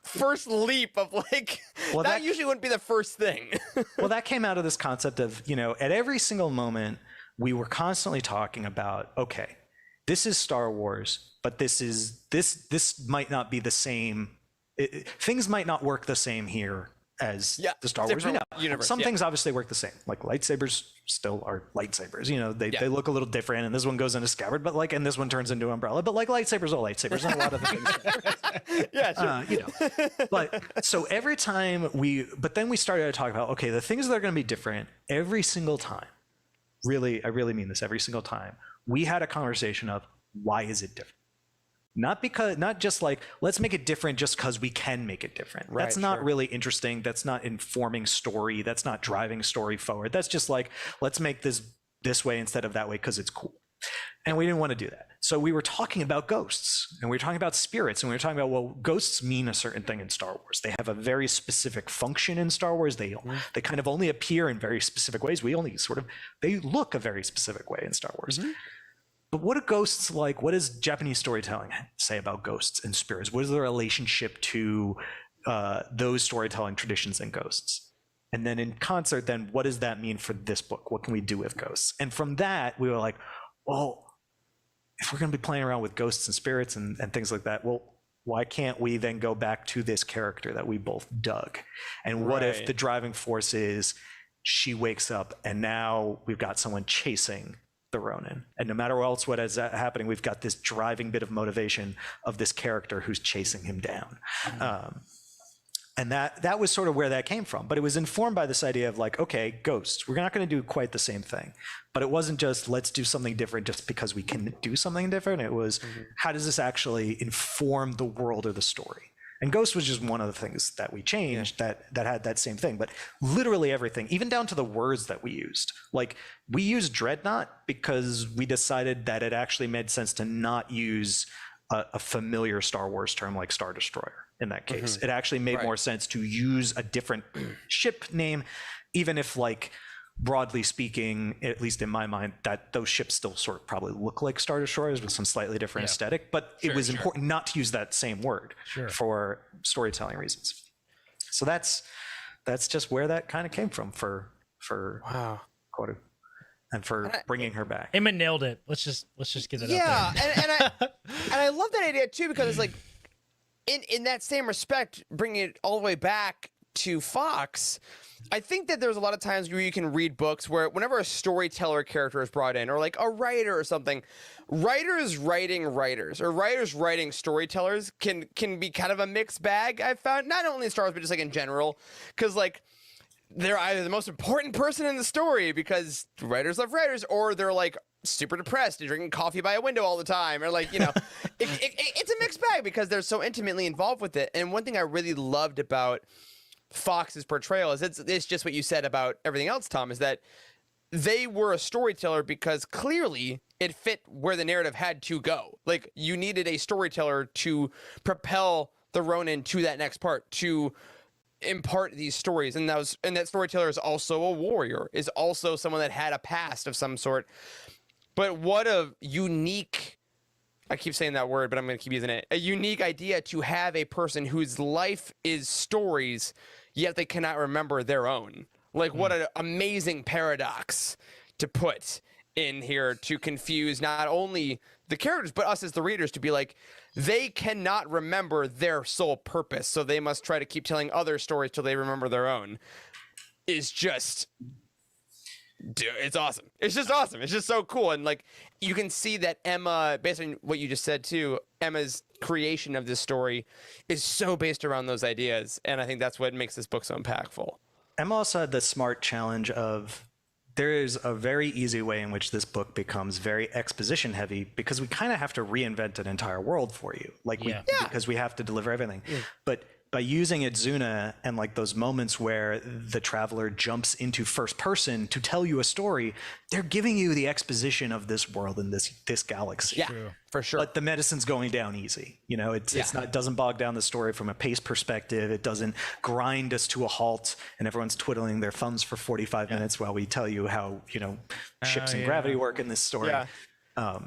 first leap of like, that usually wouldn't be the first thing. Well, that came out of this concept of, at every single moment, we were constantly talking about, okay, this is Star Wars, but this might not be the same. Things might not work the same here as the Star Wars we know. Universe, Some things obviously work the same, like lightsabers still are lightsabers. They look a little different, and this one goes into scabbard, but like, and this one turns into umbrella, but like lightsabers are lightsabers, and a lot of the things. But so every time but then we started to talk about, okay, the things that are going to be different every single time. Really, I really mean this. Every single time we had a conversation of, why is it different? Not just like, let's make it different just because we can make it different. Right, that's not really interesting. That's not informing story. That's not driving story forward. That's just like, let's make this way instead of that way because it's cool. And we didn't want to do that. So we were talking about ghosts, and we were talking about spirits, and we were talking about, well, ghosts mean a certain thing in Star Wars. They have a very specific function in Star Wars. They kind of only appear in very specific ways. They look a very specific way in Star Wars. But what are ghosts like? What does Japanese storytelling say about ghosts and spirits? What is the relationship to those storytelling traditions and ghosts? And then in concert, then what does that mean for this book? What can we do with ghosts? And from that, we were like, well, if we're going to be playing around with ghosts and spirits and things like that, well, why can't we then go back to this character that we both dug? And what if the driving force is she wakes up and now we've got someone chasing the Ronin, and no matter what is happening, we've got this driving bit of motivation of this character who's chasing him down. And that was sort of where that came from. But it was informed by this idea of like, okay, Ghosts, we're not going to do quite the same thing. But it wasn't just let's do something different just because we can do something different. It was how does this actually inform the world or the story? And Ghost was just one of the things that we changed that had that same thing. But literally everything, even down to the words that we used. Like we used Dreadnought because we decided that it actually made sense to not use a familiar Star Wars term like Star Destroyer in that case. It actually made more sense to use a different ship name, even if like broadly speaking, at least in my mind, that those ships still sort of probably look like Star Destroyers with some slightly different aesthetic, but it was important not to use that same word for storytelling reasons. So that's just where that kind of came from for Koru. And for bringing her back. Emma nailed it. Let's just get it up there. and I love that idea too, because it's like in that same respect, bringing it all the way back to Fox, I think that there's a lot of times where you can read books where whenever a storyteller character is brought in, or like a writer or something, writers writing writers or writers writing storytellers can be kind of a mixed bag. I've found not only in Star Wars but just like in general, because like they're either the most important person in the story because writers love writers, or they're like super depressed and drinking coffee by a window all the time, or like, you know, it's a mixed bag because they're so intimately involved with it. And one thing I really loved about Fox's portrayal is it's just what you said about everything else, Tom, is that they were a storyteller because clearly it fit where the narrative had to go. Like you needed a storyteller to propel the Ronin to that next part, to impart these stories, and that storyteller is also a warrior, is also someone that had a past of some sort. But what a unique, I keep saying that word, but I'm going to keep using it, a unique idea to have a person whose life is stories, yet they cannot remember their own. Like what an amazing paradox to put in here to confuse not only the characters, but us as the readers, to be like, they cannot remember their sole purpose, so they must try to keep telling other stories till they remember their own. Is just, dude, it's awesome. It's just awesome. It's just so cool. And like, you can see that Emma, based on what you just said too, Emma's creation of this story is so based around those ideas. And I think that's what makes this book so impactful. Emma also had the smart challenge of, there is a very easy way in which this book becomes very exposition heavy because we kind of have to reinvent an entire world for you, like because we have to deliver everything. But by using Itzuna and like those moments where the traveler jumps into first person to tell you a story, they're giving you the exposition of this world and this galaxy. Yeah, for sure. But the medicine's going down easy. You know, it's not, it doesn't bog down the story from a pace perspective. It doesn't grind us to a halt and everyone's twiddling their thumbs for 45 minutes while we tell you how, you know, ships and gravity work in this story.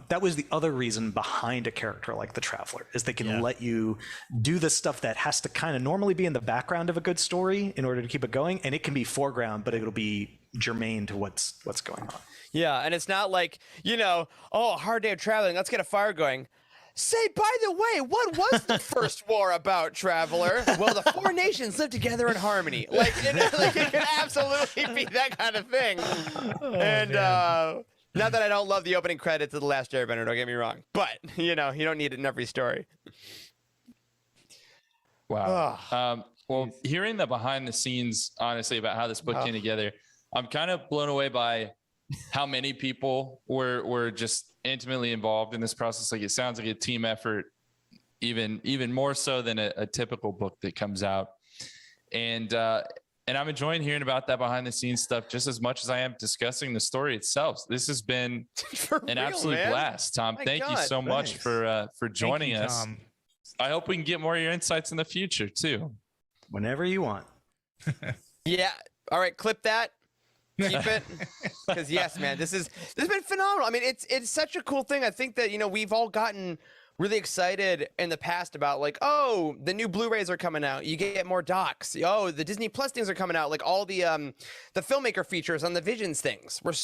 That was the other reason behind a character like the Traveler, is they can let you do the stuff that has to kind of normally be in the background of a good story in order to keep it going, and it can be foreground, but it'll be germane to what's going on. Yeah, and it's not like, you know, oh, hard day of traveling, let's get a fire going. Say, by the way, what was the first war about, Traveler? Well, the four nations lived together in harmony. Like it can absolutely be that kind of thing. Not that I don't love the opening credits of The Last Airbender, don't get me wrong. But, you know, you don't need it in every story. Wow. Well, hearing the behind the scenes, honestly, about how this book came together, I'm kind of blown away by how many people were just intimately involved in this process. Like, it sounds like a team effort, even more so than a typical book that comes out. And I'm enjoying hearing about that behind the scenes stuff just as much as I am discussing the story itself. This has been an absolute blast, Tom. Thank you so much for joining us. Tom. I hope we can get more of your insights in the future too. Whenever you want. Yeah. All right. Clip that. Keep it. Because yes, man, this has been phenomenal. I mean, it's such a cool thing. I think that, you know, we've all gotten really excited in the past about like, oh, the new Blu-rays are coming out. You get more docs. Oh, the Disney Plus things are coming out. Like all the filmmaker features on the Visions things. We're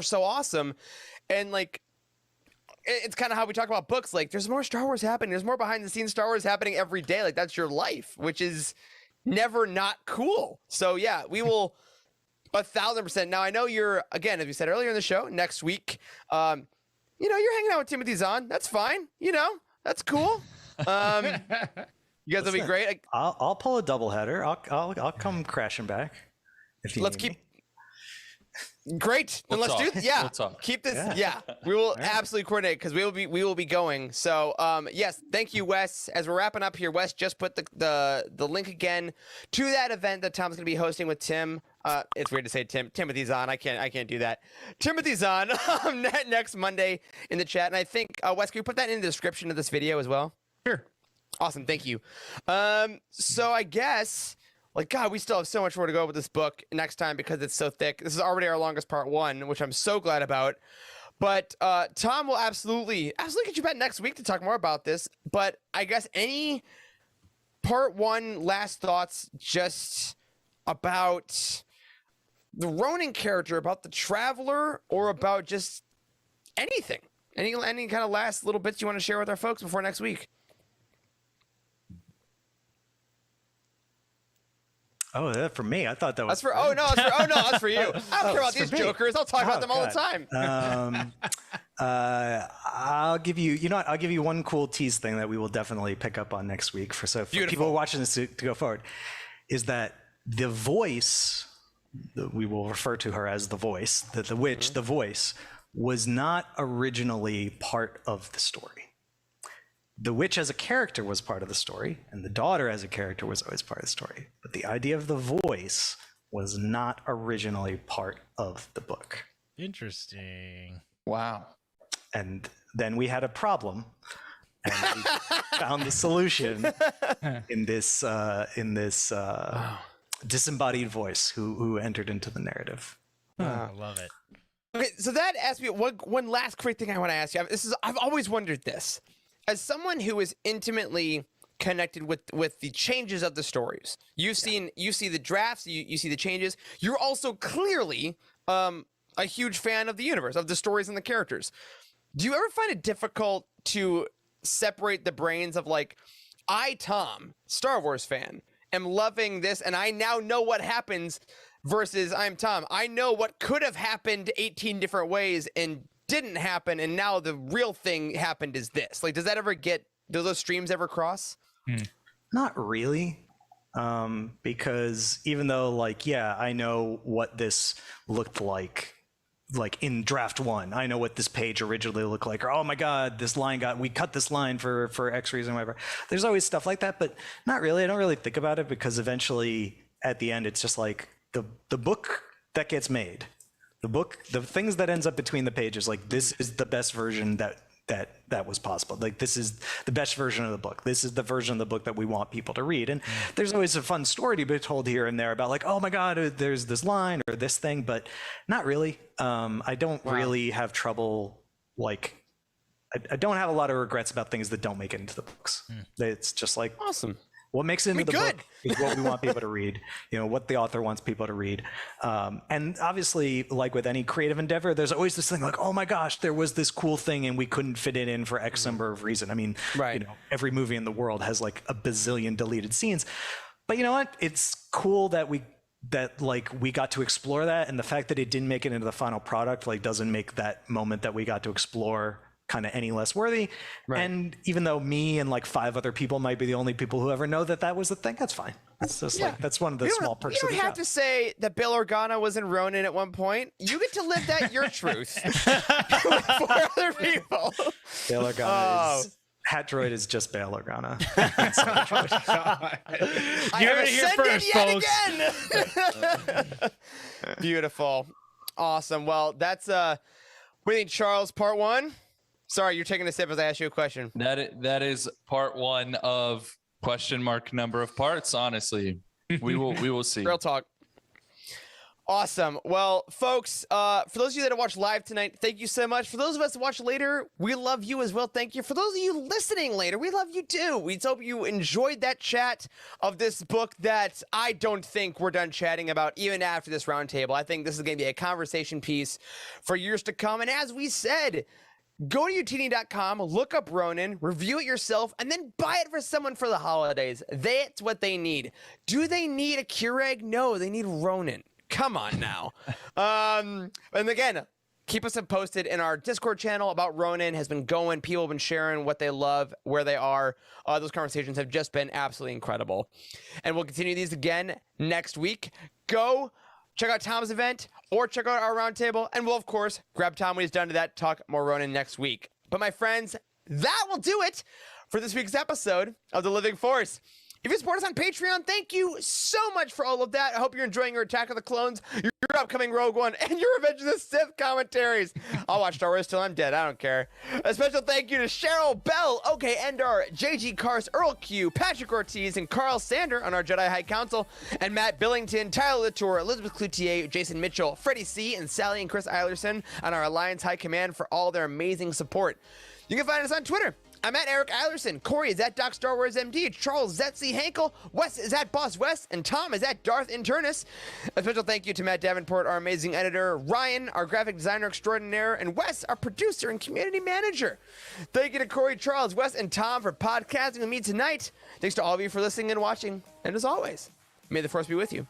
so awesome. And like, it's kind of how we talk about books. Like, there's more Star Wars happening. There's more behind the scenes Star Wars happening every day. Like, that's your life, which is never not cool. So yeah, we will 1,000%. Now I know you're, again, as we said earlier in the show, next week, you know, you're hanging out with Timothy Zahn. That's fine. You know, that's cool. You guys will be great. Like, I'll pull a doubleheader. I'll come crashing back. If you let's need keep. me. Great. Then We'll let's talk. do. Yeah. We'll talk. Keep this. Yeah. We will absolutely coordinate because we will be going. So yes, thank you, Wes. As we're wrapping up here, Wes just put the link again to that event that Tom's going to be hosting with Tim. It's weird to say Timothy's on. I can't do that. Timothy's on next Monday in the chat, and I think Wes, can you put that in the description of this video as well? Sure. Awesome. Thank you. So I guess. Like, God, we still have so much more to go with this book next time because it's so thick. This is already our longest part 1, which I'm so glad about. But Tom will absolutely get you back next week to talk more about this. But I guess any part 1 last thoughts just about the Ronin character, about the Traveler, or about just anything. Any kind of last little bits you want to share with our folks before next week? Oh, that for me. I thought that was. That's for. Oh no, that's for you. I don't care about these jokers. I'll talk about them all the time. I'll give you. You know what? I'll give you one cool tease thing that we will definitely pick up on next week. For people watching this to go forward, is that the voice that we will refer to her as the voice, the witch, the voice, was not originally part of the story. The witch as a character was part of the story, and the daughter as a character was always part of the story. But the idea of the voice was not originally part of the book. Interesting. Wow. And then we had a problem, and we found the solution in this disembodied voice who entered into the narrative. I love it. Okay, so that asks me one last quick thing I want to ask you. I've always wondered this. As someone who is intimately connected with the changes of the stories, you see the drafts, you see the changes. You're also clearly a huge fan of the universe, of the stories and the characters. Do you ever find it difficult to separate the brains of, like, I, Tom, Star Wars fan, am loving this, and I now know what happens, versus I'm Tom, I know what could have happened 18 different ways and didn't happen, and now the real thing happened is this? Like, do those streams ever cross? Not really, because even though, like, yeah, I know what this looked like in draft 1, I know what this page originally looked like, or oh my god, we cut this line for X reason, whatever. There's always stuff like that, but not really. I don't really think about it, because eventually at the end it's just like the book that gets made. The things that ends up between the pages, like, this is the best version that was possible. Like, this is the best version of the book. This is the version of the book that we want people to read. And there's always a fun story to be told here and there about, like, oh my God, there's this line or this thing, but not really. I don't really have trouble, like, I don't have a lot of regrets about things that don't make it into the books. It's just like, awesome. What makes it into the book is what we want people to read, what the author wants people to read. And obviously, like with any creative endeavor, there's always this thing like, oh my gosh, there was this cool thing and we couldn't fit it in for X number of reasons. I mean, every movie in the world has like a bazillion deleted scenes. But you know what? It's cool that we got to explore that. And the fact that it didn't make it into the final product, like, doesn't make that moment that we got to explore kind of any less worthy. And even though me and like 5 other people might be the only people who ever know that was the thing, that's fine. It's just like, that's one of the small perks of the job. You don't have to say that Bail Organa was in Ronin at one point. You get to live that your truth for other people. Bail Organa Hat Droid is just Bail Organa. You heard it here first, folks. Beautiful. Awesome. Well, that's what do you think, Charles, part 1? Sorry, you're taking a sip as I ask you a question. That is part 1 of question mark number of parts. Honestly, we will see. Real talk. Awesome. Well, folks, for those of you that watched live tonight, thank you so much. For those of us that watch later, we love you as well. Thank you. For those of you listening later, we love you too. We hope you enjoyed that chat of this book that I don't think we're done chatting about even after this roundtable. I think this is going to be a conversation piece for years to come. And as we said, go to utini.com, look up Ronin, review it yourself, and then buy it for someone for the holidays. That's what they need. Do they need a Keurig? No, they need Ronin. Come on now. And again, Keep us posted in our Discord channel about Ronin. Has been going. People have been sharing what they love, where they are. Those conversations have just been absolutely incredible. And we'll continue these again next week. Go check out Tom's event or check out our roundtable. And we'll, of course, grab Tom when he's done to that, talk more Ronin next week. But my friends, that will do it for this week's episode of The Living Force. If you support us on Patreon, thank you so much for all of that. I hope you're enjoying your Attack of the Clones, your upcoming Rogue One, and your Revenge of the Sith commentaries. I'll watch Star Wars till I'm dead. I don't care. A special thank you to Cheryl Bell, OK Endar, JG Kars, Earl Q, Patrick Ortiz, and Carl Sander on our Jedi High Council, and Matt Billington, Tyler Latour, Elizabeth Cloutier, Jason Mitchell, Freddie C., and Sally and Chris Eilerson on our Alliance High Command for all their amazing support. You can find us on Twitter. I'm at Eric Eilerson. Corey is at Doc Star Wars MD. Charles Zetzi Hankel. Wes is at Boss West. And Tom is at Darth Internus. A special thank you to Matt Davenport, our amazing editor. Ryan, our graphic designer extraordinaire. And Wes, our producer and community manager. Thank you to Corey, Charles, Wes, and Tom for podcasting with me tonight. Thanks to all of you for listening and watching. And as always, may the Force be with you.